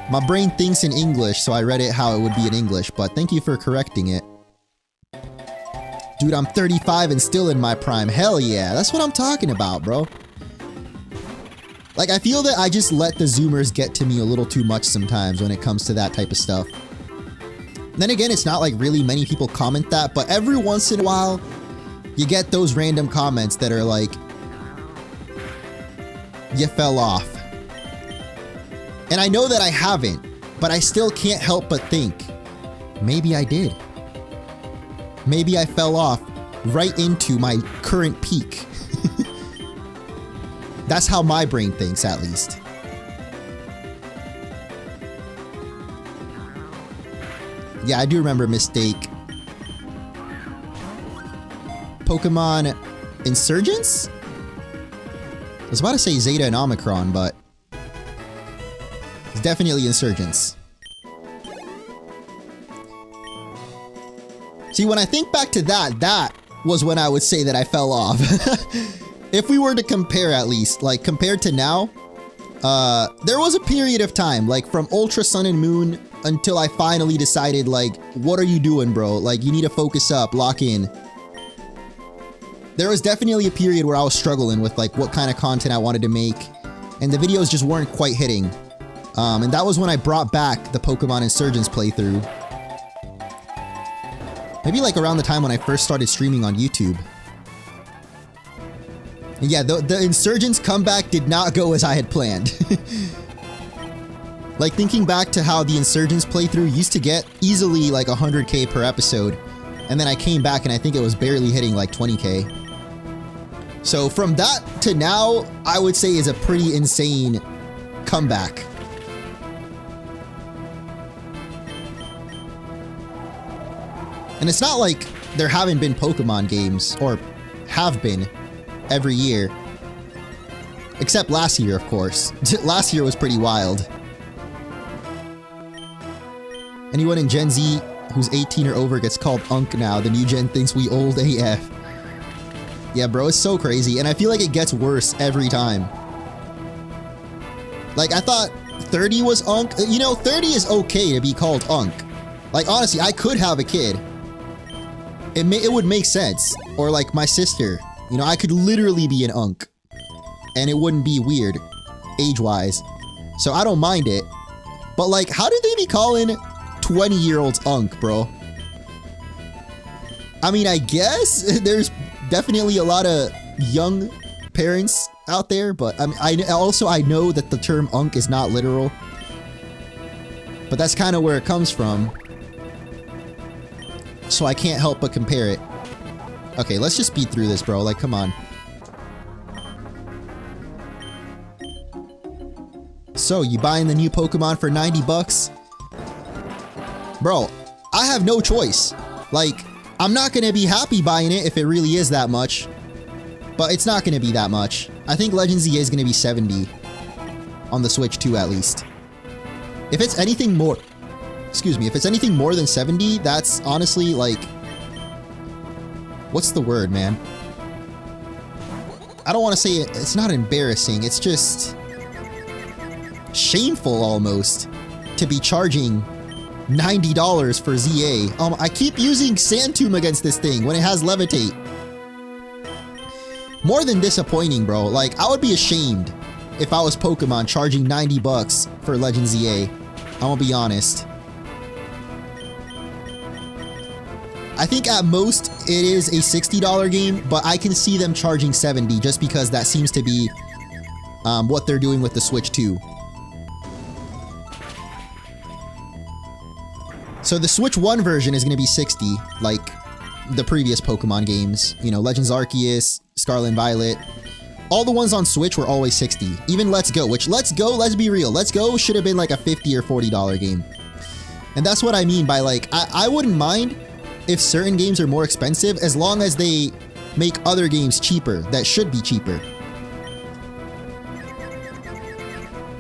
Speaker 1: My brain thinks in English, so I read it how it would be in English, but thank you for correcting it. Dude, I'm 35 and still in my prime. Hell yeah, that's what I'm talking about, bro. Like, I feel that I just let the zoomers get to me a little too much sometimes when it comes to that type of stuff. Then again, it's not like really many people comment that, but every once in a while, you get those random comments that are like, you fell off. And I know that I haven't, but I still can't help but think, maybe I did. Maybe I fell off right into my current peak. That's how my brain thinks, at least. Yeah, I do remember Mistake. Pokemon Insurgents? I was about to say Zeta and Omicron, but it's definitely Insurgents. See, when I think back to that, that was when I would say that I fell off. If we were to compare, at least, like compared to now, there was a period of time, like from Ultra Sun and Moon until I finally decided, like, what are you doing, bro? Like, you need to focus up, lock in. There was definitely a period where I was struggling with, like, what kind of content I wanted to make, and the videos just weren't quite hitting. And that was when I brought back the Pokemon Insurgents playthrough. Maybe like around the time when I first started streaming on YouTube. And yeah, the Insurgents comeback did not go as I had planned. Like, thinking back to how the Insurgents playthrough used to get easily like 100k per episode, and then I came back and I think it was barely hitting like 20k. So from that to now, I would say is a pretty insane comeback. And it's not like there haven't been Pokemon games, or have been, every year. Except last year, of course. Last year was pretty wild. Anyone in Gen Z who's 18 or over gets called Unk now. The new gen thinks we old AF. Yeah, bro, it's so crazy. And I feel like it gets worse every time. Like, I thought 30 was Unk. You know, 30 is okay to be called Unk. Like, honestly, I could have a kid. It would make sense. Or like my sister. You know, I could literally be an Unk. And it wouldn't be weird, age-wise. So I don't mind it. But like, how did they be calling 20-year-olds Unk, bro? I mean, I guess there's definitely a lot of young parents out there, but I know that the term Unk is not literal. But that's kind of where it comes from. So I can't help but compare it. Okay, let's just speed through this, bro. Like, come on. So, you buying the new Pokemon for 90 bucks? Bro, I have no choice. Like, I'm not gonna be happy buying it if it really is that much. But it's not gonna be that much. I think Legends EA is gonna be 70. On the Switch too, at least. If it's anything more... Excuse me, if it's anything more than 70, that's honestly, like... What's the word, man? I don't want to say it, it's not embarrassing, it's just... shameful, almost, to be charging $90 for ZA. I keep using Sand Tomb against this thing when it has Levitate. More than disappointing, bro. Like, I would be ashamed if I was Pokemon charging 90 bucks for Legends EA. I'm gonna be honest. I think at most it is a $60 game, but I can see them charging 70 just because that seems to be what they're doing with the Switch 2. So the Switch 1 version is going to be 60, like the previous Pokemon games. You know, Legends Arceus, Scarlet and Violet. All the ones on Switch were always 60. Even Let's Go, which Let's Go, let's be real, Let's Go should have been like a $50 or $40 game. And that's what I mean by like, I wouldn't mind if certain games are more expensive as long as they make other games cheaper that should be cheaper.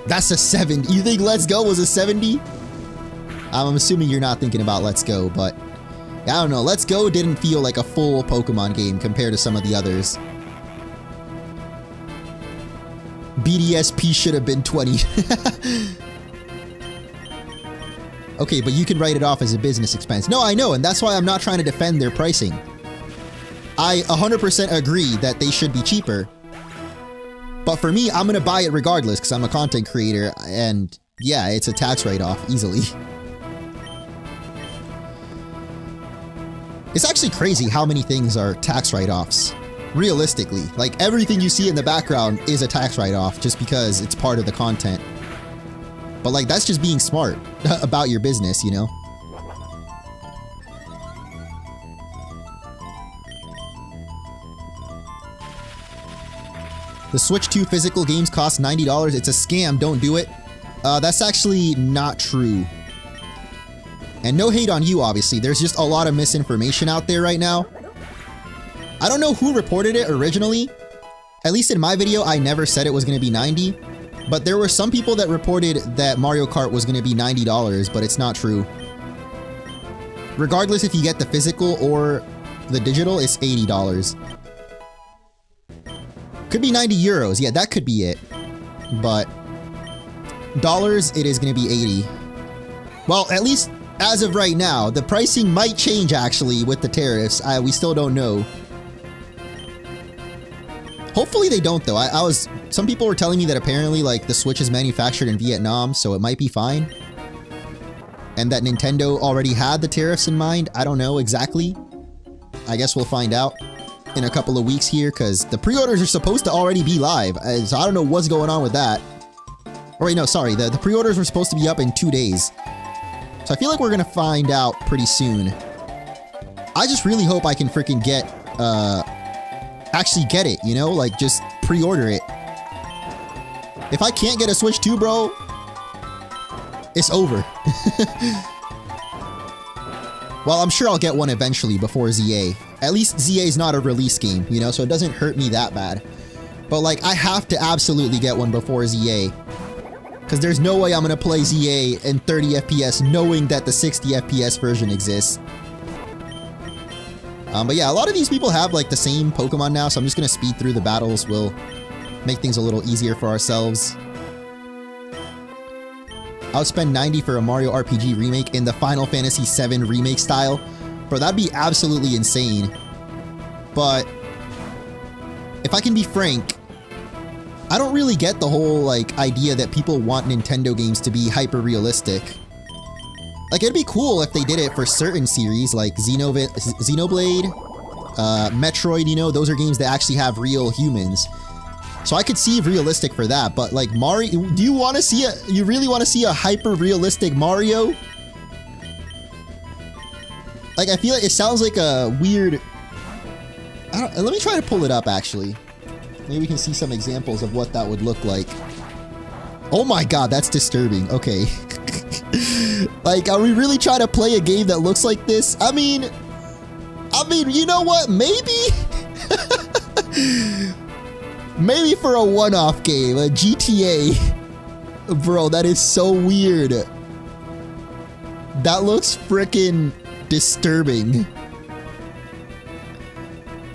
Speaker 1: That's a 70. You think Let's Go was a 70? I'm assuming you're not thinking about Let's Go, but I don't know. Let's Go didn't feel like a full Pokemon game compared to some of the others. BDSP should have been 20. Okay, but you can write it off as a business expense. No, I know, and that's why I'm not trying to defend their pricing. I 100% agree that they should be cheaper. But for me, I'm gonna buy it regardless because I'm a content creator, and yeah, it's a tax write-off easily. It's actually crazy how many things are tax write-offs. Realistically, like everything you see in the background is a tax write-off just because it's part of the content. But like, that's just being smart about your business, you know? The Switch 2 physical games cost $90. It's a scam, don't do it. That's actually not true. And no hate on you, obviously. There's just a lot of misinformation out there right now. I don't know who reported it originally. At least in my video, I never said it was going to be 90. But there were some people that reported that Mario Kart was going to be $90, but it's not true. Regardless if you get the physical or the digital, it's $80. Could be 90 euros. Yeah, that could be it. But dollars, it is going to be 80. Well, at least as of right now, the pricing might change actually with the tariffs. We still don't know. Hopefully they don't though. Some people were telling me that apparently like the Switch is manufactured in Vietnam, so it might be fine. And that Nintendo already had the tariffs in mind. I don't know exactly. I guess we'll find out in a couple of weeks here because the pre-orders are supposed to already be live. So I don't know what's going on with that. Or wait, no, sorry. The pre-orders were supposed to be up in 2 days. So I feel like we're going to find out pretty soon. I just really hope I can freaking get, actually get it, you know? Like, just pre-order it. If I can't get a Switch 2, bro, it's over. Well, I'm sure I'll get one eventually before ZA. At least ZA is not a release game, you know? So it doesn't hurt me that bad. But, like, I have to absolutely get one before ZA. Because there's no way I'm going to play ZA in 30 FPS knowing that the 60 FPS version exists. But yeah, a lot of these people have like the same Pokemon now, so I'm just going to speed through the battles. We'll make things a little easier for ourselves. I would spend 90 for a Mario RPG remake in the Final Fantasy VII remake style. Bro, that'd be absolutely insane. But if I can be frank, I don't really get the whole like idea that people want Nintendo games to be hyper realistic. Like it'd be cool if they did it for certain series like Xenoblade, Metroid, you know, those are games that actually have real humans. So I could see realistic for that, but like Mario, do you want to see you really want to see a hyper realistic Mario? Like I feel like it sounds like a weird, let me try to pull it up actually. Maybe we can see some examples of what that would look like. Oh my god, that's disturbing. Okay. Like, are we really trying to play a game that looks like this? I mean, you know what? Maybe? Maybe for a one-off game, a GTA. Bro, that is so weird. That looks freaking disturbing.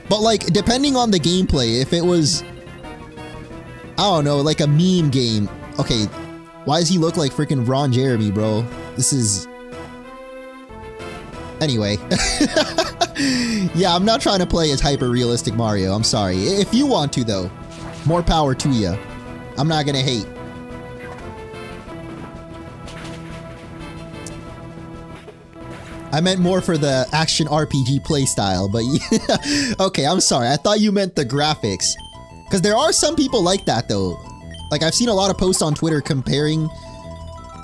Speaker 1: But like, depending on the gameplay, if it was, I don't know, like a meme game. Okay, why does he look like freaking Ron Jeremy, bro? This is... Anyway. Yeah, I'm not trying to play as hyper-realistic Mario, I'm sorry. If you want to, though, more power to you. I'm not gonna hate. I meant more for the action RPG playstyle, but yeah. Okay, I'm sorry. I thought you meant the graphics. Because there are some people like that, though. Like, I've seen a lot of posts on Twitter comparing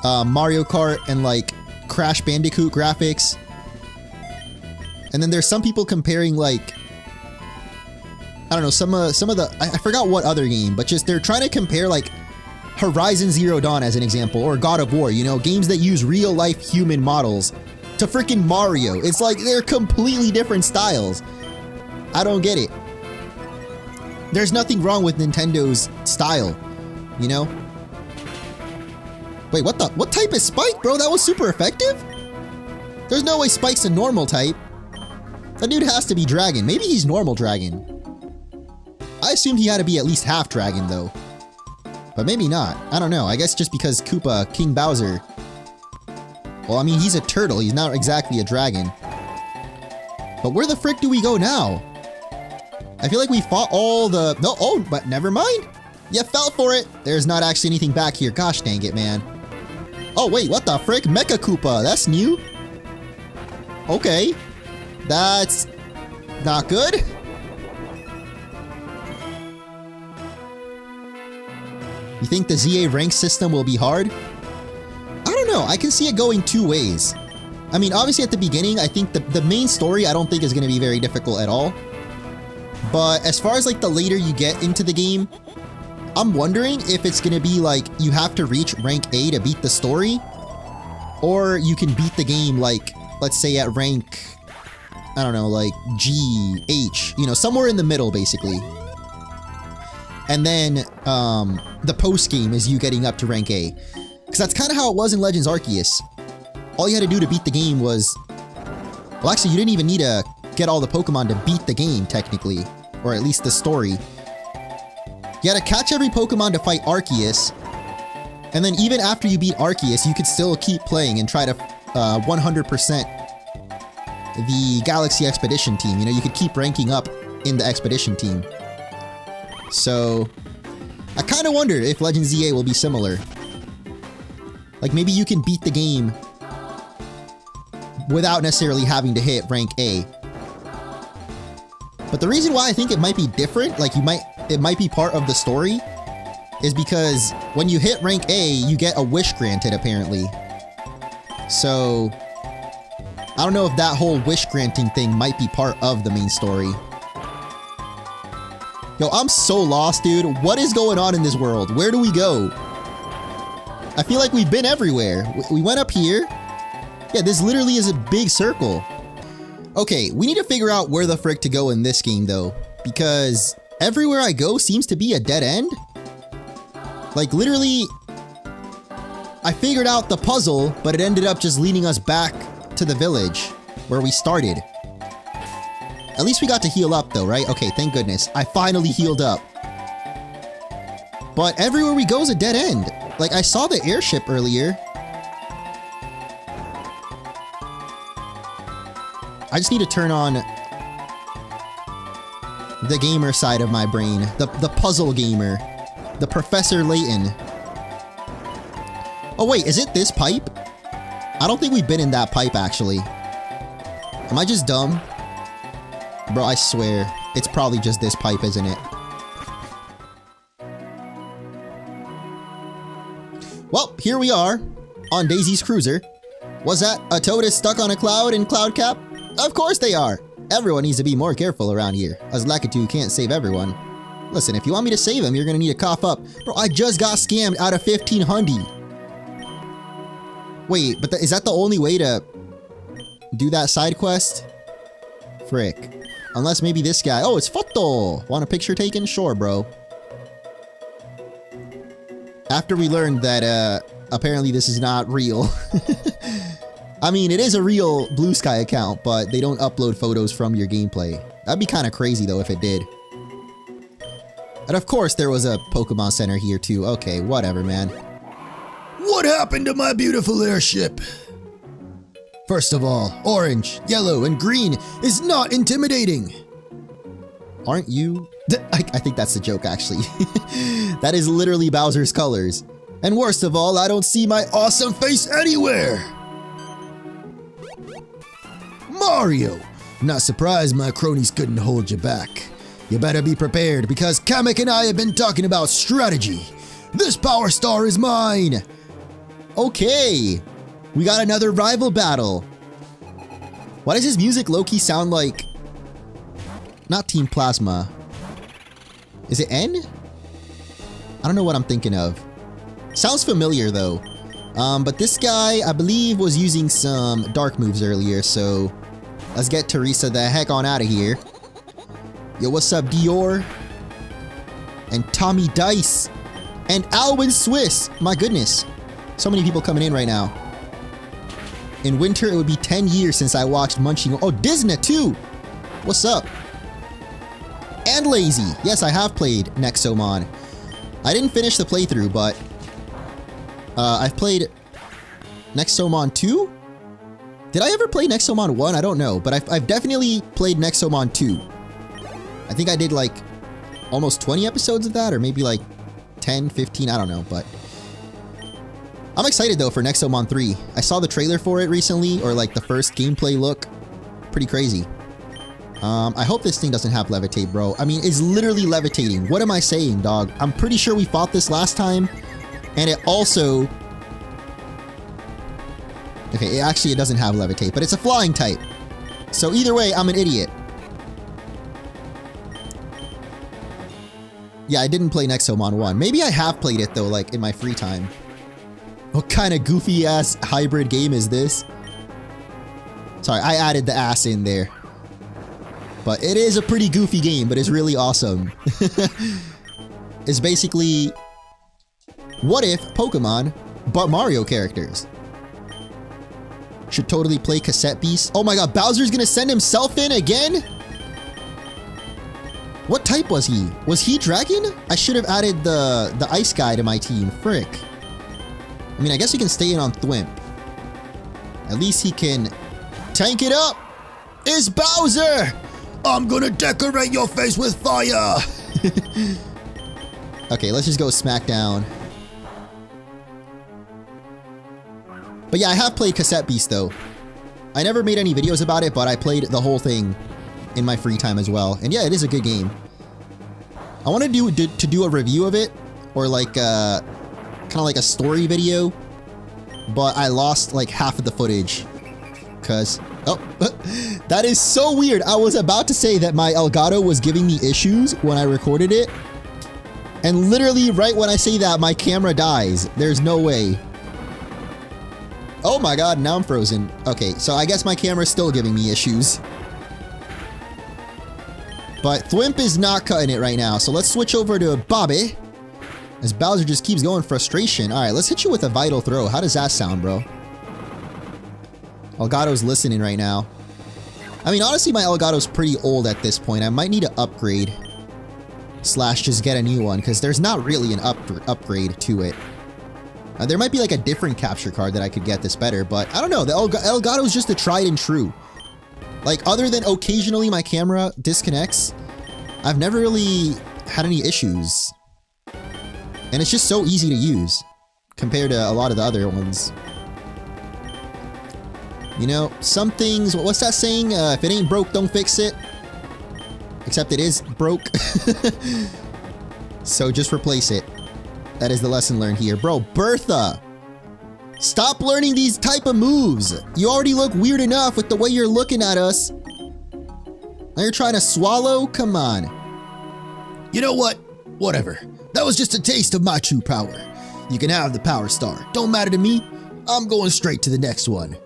Speaker 1: Mario Kart and, like, Crash Bandicoot graphics. And then there's some people comparing, like, I don't know, some of the... I forgot what other game, but just they're trying to compare, like, Horizon Zero Dawn as an example, or God of War, you know, games that use real-life human models to freaking Mario. It's like they're completely different styles. I don't get it. There's nothing wrong with Nintendo's style, you know? Wait, what type is Spike, bro? That was super effective? There's no way Spike's a normal type. That dude has to be dragon. Maybe he's normal dragon. I assumed he had to be at least half dragon, though. But maybe not. I don't know. I guess just because Koopa, King Bowser... Well, I mean, he's a turtle. He's not exactly a dragon. But where the frick do we go now? I feel like we fought all the... No, oh, but never mind. You fell for it! There's not actually anything back here. Gosh dang it, man. Oh, wait, what the frick? Mecha Koopa, that's new? Okay. That's not good. You think the ZA rank system will be hard? I don't know. I can see it going two ways. I mean, obviously at the beginning, I think the main story I don't think is going to be very difficult at all. But as far as like the later you get into the game, I'm wondering if it's going to be like you have to reach rank A to beat the story, or you can beat the game like, let's say at rank, I don't know, like G, H, you know, somewhere in the middle basically. And then the post game is you getting up to rank A. Because that's kind of how it was in Legends Arceus. All you had to do to beat the game was, well, actually you didn't even need to get all the Pokemon to beat the game technically, or at least the story. You had to catch every Pokemon to fight Arceus, and then even after you beat Arceus, you could still keep playing and try to 100% the Galaxy Expedition team. You know, you could keep ranking up in the Expedition team. So, I kind of wonder if Legends ZA will be similar. Like, maybe you can beat the game without necessarily having to hit rank A. But the reason why I think it might be different, like it might be part of the story, is because when you hit rank A, you get a wish granted apparently. So, I don't know if that whole wish granting thing might be part of the main story. Yo, I'm so lost, dude. What is going on in this world? Where do we go? I feel like we've been everywhere. We went up here. Yeah, this literally is a big circle. Okay, we need to figure out where the frick to go in this game, though. Because everywhere I go seems to be a dead end. Like, literally, I figured out the puzzle, but it ended up just leading us back to the village where we started. At least we got to heal up, though, right? Okay, thank goodness. I finally healed up. But everywhere we go is a dead end. Like, I saw the airship earlier. I just need to turn on the gamer side of my brain. The puzzle gamer. The Professor Layton. Oh wait, is it this pipe? I don't think we've been in that pipe actually. Am I just dumb? Bro, I swear. It's probably just this pipe, isn't it? Well, here we are. On Daisy's cruiser. Was that a toad is stuck on a cloud in Cloud Cap? Of course they are! Everyone needs to be more careful around here, as Lakitu can't save everyone. Listen, if you want me to save him, you're gonna need to cough up. Bro, I just got scammed out of 1500. Wait, but is that the only way to do that side quest? Frick. Unless maybe this guy. Oh, it's Photo! Want a picture taken? Sure, bro. After we learned that, apparently this is not real. I mean, it is a real Blue Sky account, but they don't upload photos from your gameplay. That'd be kind of crazy, though, if it did. And of course, there was a Pokemon Center here, too. Okay, whatever, man. What happened to my beautiful airship? First of all, orange, yellow, and green is not intimidating. Aren't you? I think that's the joke, actually. That is literally Bowser's colors. And worst of all, I don't see my awesome face anywhere. Mario! Not surprised my cronies couldn't hold you back. You better be prepared because Kamek and I have been talking about strategy. This Power Star is mine! Okay, we got another rival battle. Why does his music low-key sound like... Not Team Plasma. Is it N? I don't know what I'm thinking of. Sounds familiar though. But this guy, I believe, was using some dark moves earlier, so... Let's get Teresa the heck on out of here. Yo, what's up, Dior? And Tommy Dice. And Alwyn Swiss. My goodness. So many people coming in right now. In winter, it would be 10 years since I watched Munching... Oh, Disney too! What's up? And Lazy. Yes, I have played Nexomon. I didn't finish the playthrough, but... I've played... Nexomon 2? Did I ever play Nexomon 1? I don't know, but I've definitely played Nexomon 2. I think I did like almost 20 episodes of that, or maybe like 10, 15, I don't know, but I'm excited though for Nexomon 3. I saw the trailer for it recently, or like the first gameplay look. Pretty crazy. I hope this thing doesn't have levitate, bro. I mean, it's literally levitating. What am I saying, dog? I'm pretty sure we fought this last time, and it also... Okay, it doesn't have levitate, but it's a flying type. So either way, I'm an idiot. Yeah, I didn't play Nexomon 1. Maybe I have played it though, like in my free time. What kind of goofy ass hybrid game is this? Sorry, I added the ass in there. But it is a pretty goofy game, but it's really awesome. It's basically, what if Pokemon, but Mario characters? Should totally play Cassette Beast. Oh my god, Bowser's gonna send himself in again? What type was he? Was he Dragon? I should have added the Ice guy to my team. Frick. I mean, I guess he can stay in on Thwimp. At least he can tank it up. It's Bowser! I'm gonna decorate your face with fire! Okay, let's just go Smackdown. But yeah, I have played Cassette Beast though. I never made any videos about it, but I played the whole thing in my free time as well. And yeah, it is a good game. I want to do a review of it, or like kind of like a story video, but I lost like half of the footage because that is so weird. I was about to say that my Elgato was giving me issues when I recorded it, and literally right when I say that, my camera dies. There's no way. Oh my god, now I'm frozen. Okay, so I guess my camera's still giving me issues. But Thwimp is not cutting it right now, so let's switch over to Bobby. As Bowser just keeps going frustration. Alright, let's hit you with a Vital Throw. How does that sound, bro? Elgato's listening right now. I mean, honestly, my Elgato's pretty old at this point. I might need to upgrade. Slash just get a new one, because there's not really an upgrade to it. There might be like a different capture card that I could get this better, but I don't know. The Elgato's just a tried and true. Like, other than occasionally my camera disconnects, I've never really had any issues. And it's just so easy to use compared to a lot of the other ones. You know, some things, what's that saying? If it ain't broke, don't fix it. Except it is broke. So just replace it. That is the lesson learned here. Bro, Bertha! Stop learning these type of moves! You already look weird enough with the way you're looking at us. Now you're trying to swallow? Come on. You know what? Whatever. That was just a taste of my true power. You can have the Power Star. Don't matter to me. I'm going straight to the next one.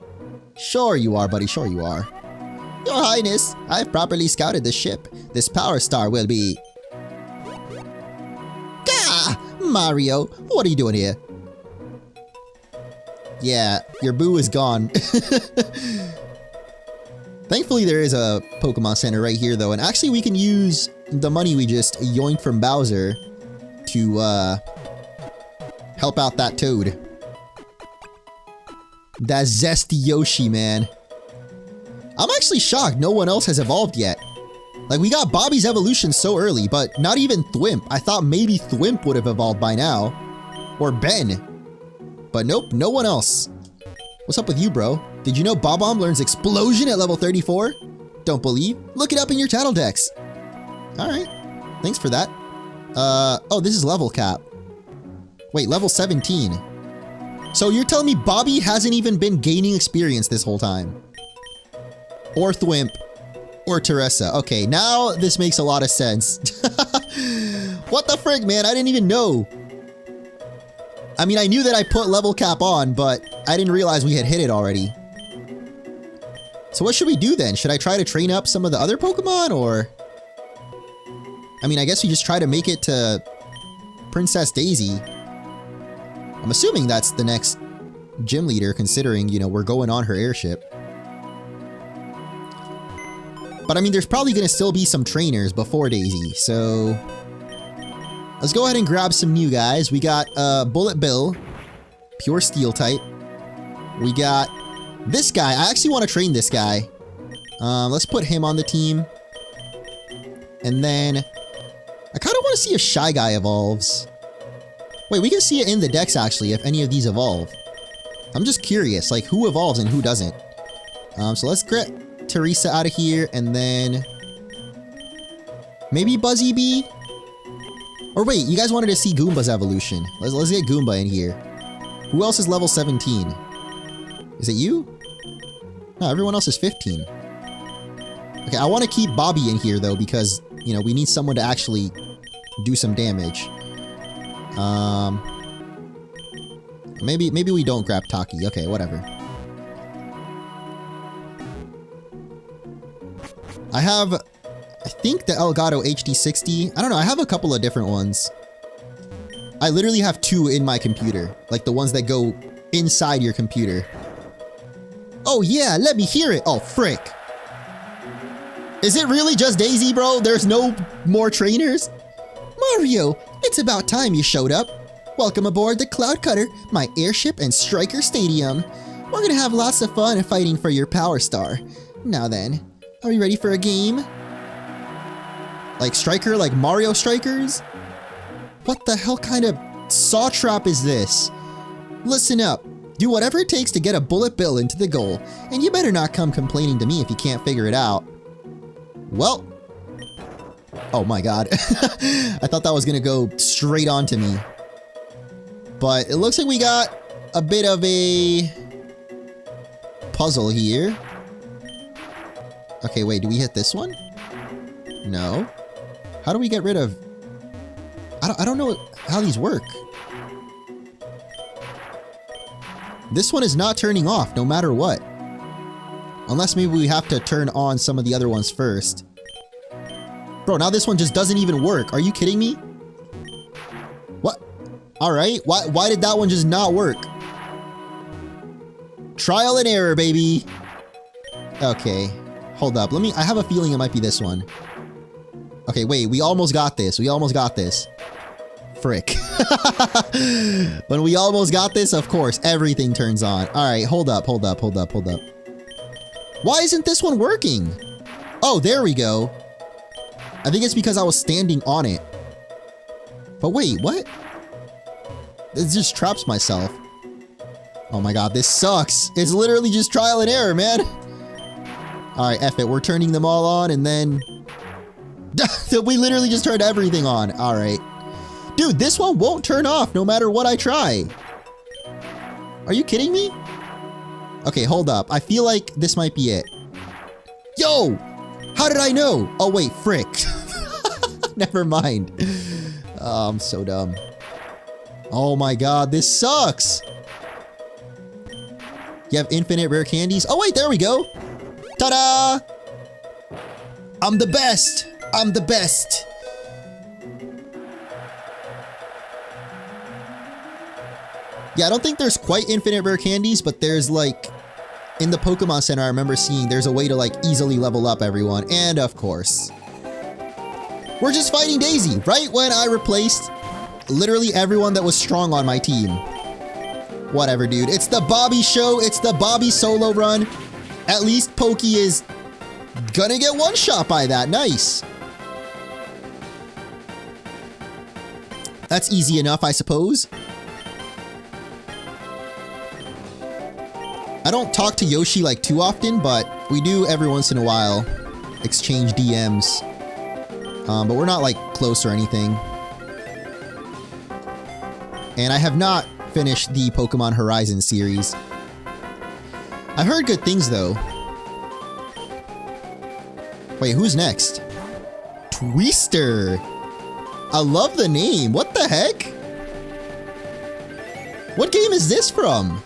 Speaker 1: Sure you are, buddy. Sure you are. Your Highness, I've properly scouted the ship. This Power Star will be... Gah! Mario, what are you doing here? Yeah, your boo is gone. Thankfully, there is a Pokemon Center right here, though. And actually, we can use the money we just yoinked from Bowser to help out that Toad. That zesty Yoshi, man. I'm actually shocked no one else has evolved yet. Like, we got Bobby's evolution so early, but not even Thwimp. I thought maybe Thwimp would have evolved by now. Or Ben. But nope, no one else. What's up with you, bro? Did you know Bob-omb learns Explosion at level 34? Don't believe? Look it up in your Tattle Dex. Alright. Thanks for that. Oh, this is level cap. Wait, level 17. So you're telling me Bobby hasn't even been gaining experience this whole time? Or Thwimp. Or Teresa. Okay, now this makes a lot of sense. What the frick, man? I didn't even know. I mean, I knew that I put level cap on, but I didn't realize we had hit it already. So what should we do then? Should I try to train up some of the other Pokemon, or... I mean, I guess we just try to make it to Princess Daisy. I'm assuming that's the next gym leader, considering, you know, we're going on her airship. But I mean, there's probably gonna still be some trainers before Daisy, so... Let's go ahead and grab some new guys. We got Bullet Bill, pure steel type. We got this guy. I actually want to train this guy. Let's put him on the team. And then I kind of want to see if Shy Guy evolves. Wait, we can see it in the decks actually if any of these evolve. I'm just curious, like who evolves and who doesn't. So let's get Teresa out of here and then maybe Buzzy Bee? Or wait, you guys wanted to see Goomba's evolution. Let's get Goomba in here. Who else is level 17? Is it you? No, everyone else is 15. Okay, I want to keep Bobby in here though because, you know, we need someone to actually do some damage. Maybe we don't grab Taki. Okay, whatever. I think the Elgato HD60. I don't know, I have a couple of different ones. I literally have 2 in my computer. Like the ones that go inside your computer. Oh yeah, let me hear it. Oh, frick. Is it really just Daisy, bro? There's no more trainers? Mario, it's about time you showed up. Welcome aboard the Cloud Cutter, my airship and Striker Stadium. We're gonna have lots of fun fighting for your Power Star. Now then, are you ready for a game? Like Striker, like Mario Strikers? What the hell kind of saw trap is this? Listen up. Do whatever it takes to get a bullet bill into the goal, and you better not come complaining to me if you can't figure it out. Well. Oh my god. I thought that was gonna go straight onto me. But it looks like we got a bit of a puzzle here. Okay, wait, do we hit this one? No. How do we get rid of... I don't know how these work. This one is not turning off no matter what. Unless maybe we have to turn on some of the other ones first. Bro, now this one just doesn't even work. Are you kidding me? What? Alright, why did that one just not work? Trial and error, baby. Okay, hold up. I have a feeling it might be this one. Okay, wait, we almost got this. We almost got this. Frick. When we almost got this, of course, everything turns on. Alright, hold up. Why isn't this one working? Oh, there we go. I think it's because I was standing on it. But wait, what? It just traps myself. Oh my god, this sucks. It's literally just trial and error, man. Alright, F it. We're turning them all on and then... we literally just turned everything on. Alright. Dude, this one won't turn off no matter what I try. Are you kidding me? Okay, hold up. I feel like this might be it. Yo! How did I know? Oh wait, frick. Never mind. Oh, I'm so dumb. Oh my god, this sucks. You have infinite rare candies? Oh wait, there we go. Ta-da! I'm the best. I'm the best. Yeah, I don't think there's quite infinite rare candies, but there's like, in the Pokemon Center, I remember seeing there's a way to like easily level up everyone. And of course, we're just fighting Daisy, right when I replaced literally everyone that was strong on my team. Whatever, dude. It's the Bobby show. It's the Bobby solo run. At least Pokey is gonna get one shot by that. Nice. That's easy enough, I suppose. I don't talk to Yoshi like too often, but we do every once in a while exchange DMs. But we're not like close or anything. And I have not finished the Pokemon Horizon series. I've heard good things though. Wait, who's next? Twister! I love the name. What the heck? What game is this from?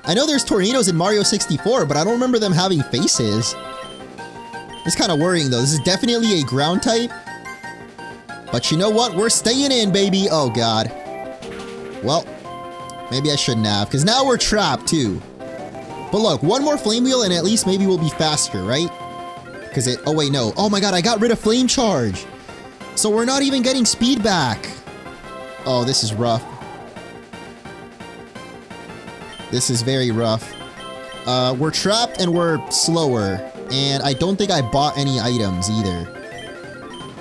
Speaker 1: I know there's tornadoes in Mario 64, but I don't remember them having faces. It's kind of worrying though. This is definitely a ground type. But you know what? We're staying in, baby. Oh god. Well, maybe I shouldn't have, because now we're trapped too. But look, one more flame wheel and at least maybe we'll be faster, right? Because it... Oh wait, no. Oh my god, I got rid of flame charge. So we're not even getting speed back. Oh, this is rough. This is very rough. We're trapped and we're slower. And I don't think I bought any items either.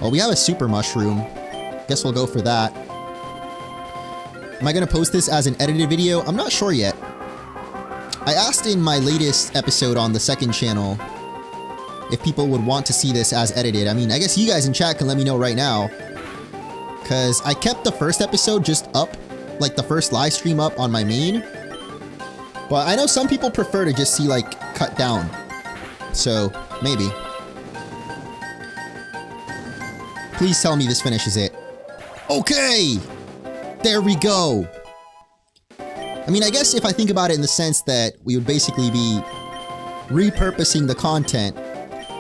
Speaker 1: Well, we have a super mushroom. Guess we'll go for that. Am I gonna post this as an edited video? I'm not sure yet. I asked in my latest episode on the second channel if people would want to see this as edited. I mean, I guess you guys in chat can let me know right now. Because I kept the first episode just up, like the first live stream up on my main. But I know some people prefer to just see like cut down. So, maybe. Please tell me this finishes it. Okay! There we go! I mean, I guess if I think about it in the sense that we would basically be repurposing the content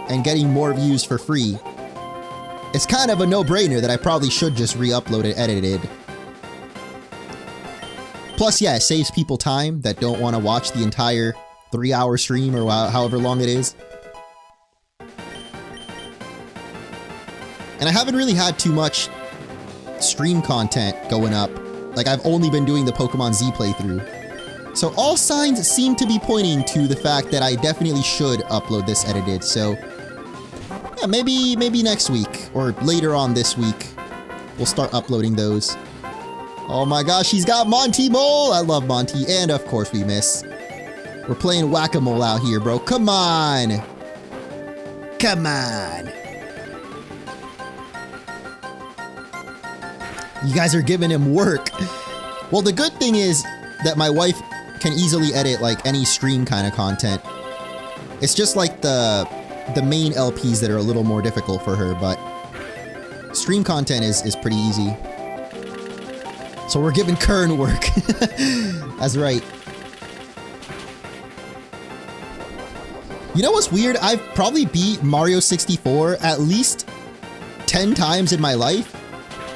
Speaker 1: and getting more views for free, it's kind of a no-brainer that I probably should just re-upload it edited. Plus, yeah, it saves people time that don't want to watch the entire 3-hour stream or however long it is. And I haven't really had too much stream content going up. Like, I've only been doing the Pokemon Z playthrough. So all signs seem to be pointing to the fact that I definitely should upload this edited. So yeah, maybe next week or later on this week, we'll start uploading those. Oh my gosh, he's got Monty Mole! I love Monty, and of course we miss. We're playing whack-a-mole out here, bro. Come on! Come on! You guys are giving him work. Well, the good thing is that my wife can easily edit like any stream kind of content. It's just like the main LPs that are a little more difficult for her, but stream content is pretty easy. So we're giving Kern work. That's right. You know what's weird? I've probably beat Mario 64 at least 10 times in my life,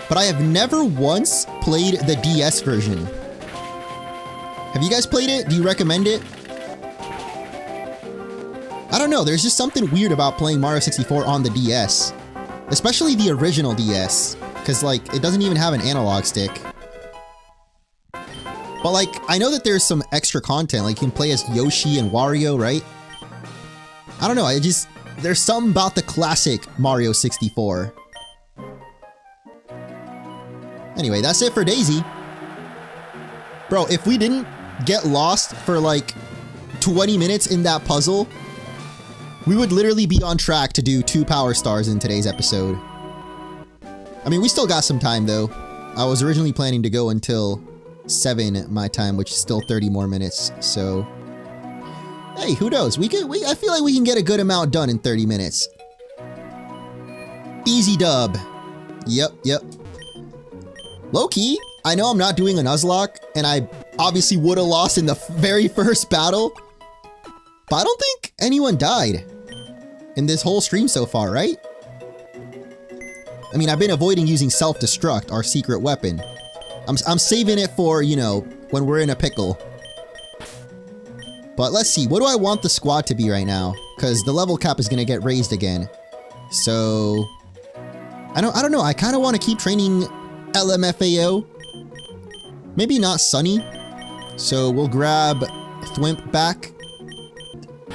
Speaker 1: but I have never once played the DS version. Have you guys played it? Do you recommend it? I don't know, there's just something weird about playing Mario 64 on the DS. Especially the original DS, because like, it doesn't even have an analog stick. But like, I know that there's some extra content, like you can play as Yoshi and Wario, right? I don't know, there's something about the classic Mario 64. Anyway, that's it for Daisy. Bro, if we didn't get lost for like 20 minutes in that puzzle, we would literally be on track to do 2 power stars in today's episode. I mean, we still got some time though. I was originally planning to go until 7 my time, which is still 30 more minutes, so... Hey, who knows? I feel like we can get a good amount done in 30 minutes. Easy dub. Yep. Low-key, I know I'm not doing a Nuzlocke, and I obviously would have lost in the very first battle, but I don't think anyone died in this whole stream so far, right? I mean, I've been avoiding using self-destruct, our secret weapon. I'm saving it for, you know, when we're in a pickle. But let's see, what do I want the squad to be right now? Because the level cap is going to get raised again. So... I don't know, I kind of want to keep training LMFAO. Maybe not Sunny. So we'll grab Thwimp back.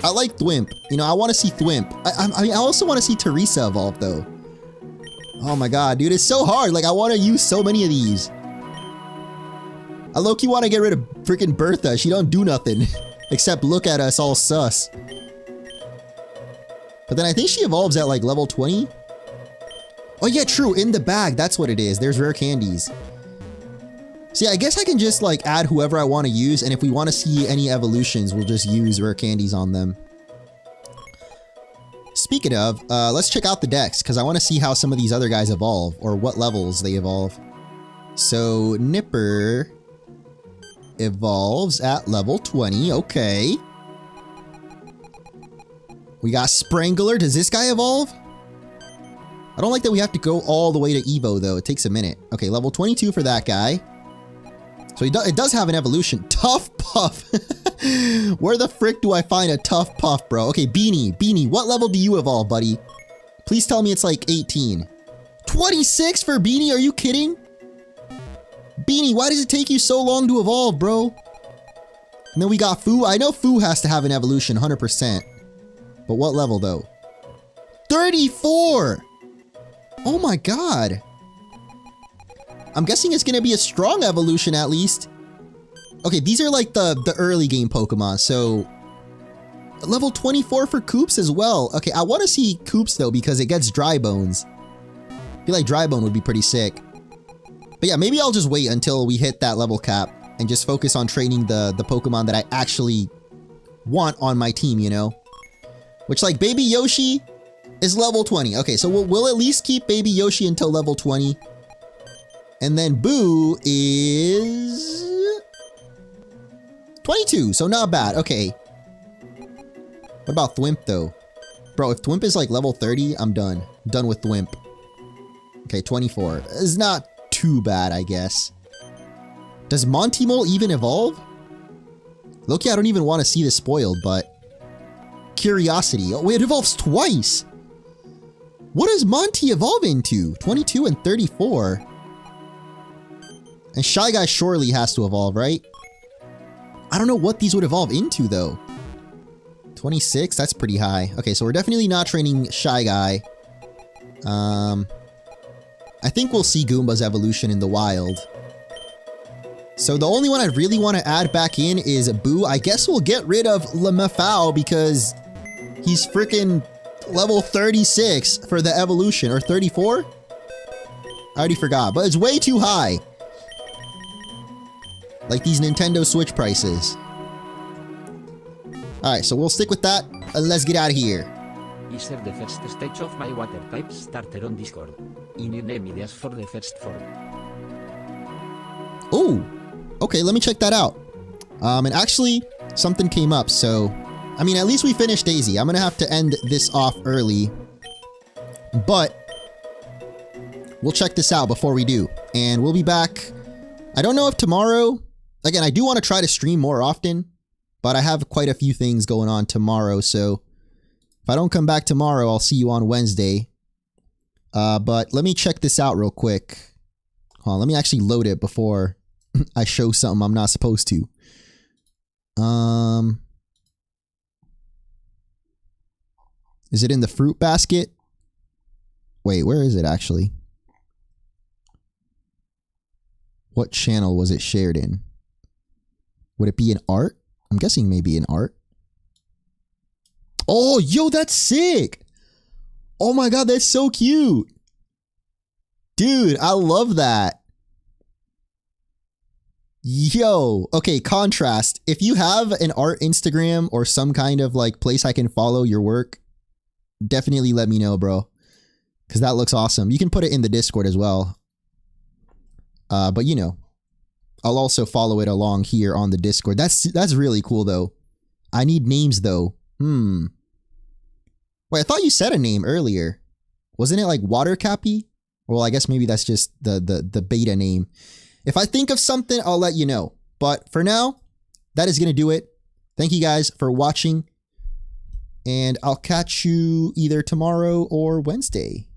Speaker 1: I like Thwimp. You know, I want to see Thwimp. I mean, I also want to see Teresa evolve, though. Oh my god, dude, it's so hard. Like, I want to use so many of these. I low-key want to get rid of freaking Bertha. She don't do nothing. Except look at us all sus. But then I think she evolves at, like, level 20. Oh yeah, true, in the bag, that's what it is. There's rare candies. See, I guess I can just like add whoever I want to use, and if we want to see any evolutions, we'll just use rare candies on them. Speaking of, let's check out the decks, because I want to see how some of these other guys evolve, or what levels they evolve. So, Nipper evolves at level 20, okay. We got Sprangler, does this guy evolve? I don't like that we have to go all the way to Evo, though. It takes a minute. Okay, level 22 for that guy. So it does have an evolution. Tough Puff. Where the frick do I find a Tough Puff, bro? Okay, Beanie. Beanie, what level do you evolve, buddy? Please tell me it's like 18. 26 for Beanie? Are you kidding? Beanie, why does it take you so long to evolve, bro? And then we got Foo. I know Foo has to have an evolution, 100%. But what level, though? 34! Oh my god. I'm guessing it's gonna be a strong evolution at least. Okay, these are like the early game Pokemon, so level 24 for Koops as well. Okay, I want to see Koops though because it gets Dry Bones. I feel like Dry Bone would be pretty sick. But yeah, maybe I'll just wait until we hit that level cap and just focus on training the Pokemon that I actually want on my team, you know? Which, like, Baby Yoshi is level 20. Okay, so we'll at least keep Baby Yoshi until level 20. And then Boo is 22, so not bad. Okay. What about Thwimp, though? Bro, if Thwimp is, like, level 30, I'm done. Done with Thwimp. Okay, 24. It's not too bad, I guess. Does Montemole even evolve? Loki, I don't even want to see this spoiled, but... Curiosity. Oh, wait, it evolves twice! What does Monty evolve into? 22 and 34. And Shy Guy surely has to evolve, right? I don't know what these would evolve into, though. 26? That's pretty high. Okay, so we're definitely not training Shy Guy. I think we'll see Goomba's evolution in the wild. So the only one I really want to add back in is Boo. I guess we'll get rid of Lemafau because he's freaking level 36 for the evolution. Or 34? I already forgot, but it's way too high. Like these Nintendo Switch prices. Alright, so we'll stick with that, and let's get out of here.
Speaker 2: Is the first stage of my water type starter on Discord. In your name ideas for the first form.
Speaker 1: Oh, okay, let me check that out. And actually, something came up, so... I mean, at least we finished Daisy. I'm gonna have to end this off early. But... we'll check this out before we do. And we'll be back... I don't know if tomorrow... Again, I do want to try to stream more often. But I have quite a few things going on tomorrow, so... if I don't come back tomorrow, I'll see you on Wednesday. But let me check this out real quick. Hold on, let me actually load it before I show something I'm not supposed to. Is it in the fruit basket? Wait, where is it actually? What channel was it shared in? Would it be in art? I'm guessing maybe in art. Oh, yo, that's sick. Oh my god, that's so cute. Dude, I love that. Yo, okay, contrast. If you have an art Instagram or some kind of like place I can follow your work, definitely let me know, bro. Because that looks awesome. You can put it in the Discord as well. But you know, I'll also follow it along here on the Discord. That's really cool though. I need names though. Wait, I thought you said a name earlier. Wasn't it like Water Cappy? Well, I guess maybe that's just the beta name. If I think of something, I'll let you know. But for now, that is going to do it. Thank you guys for watching. And I'll catch you either tomorrow or Wednesday.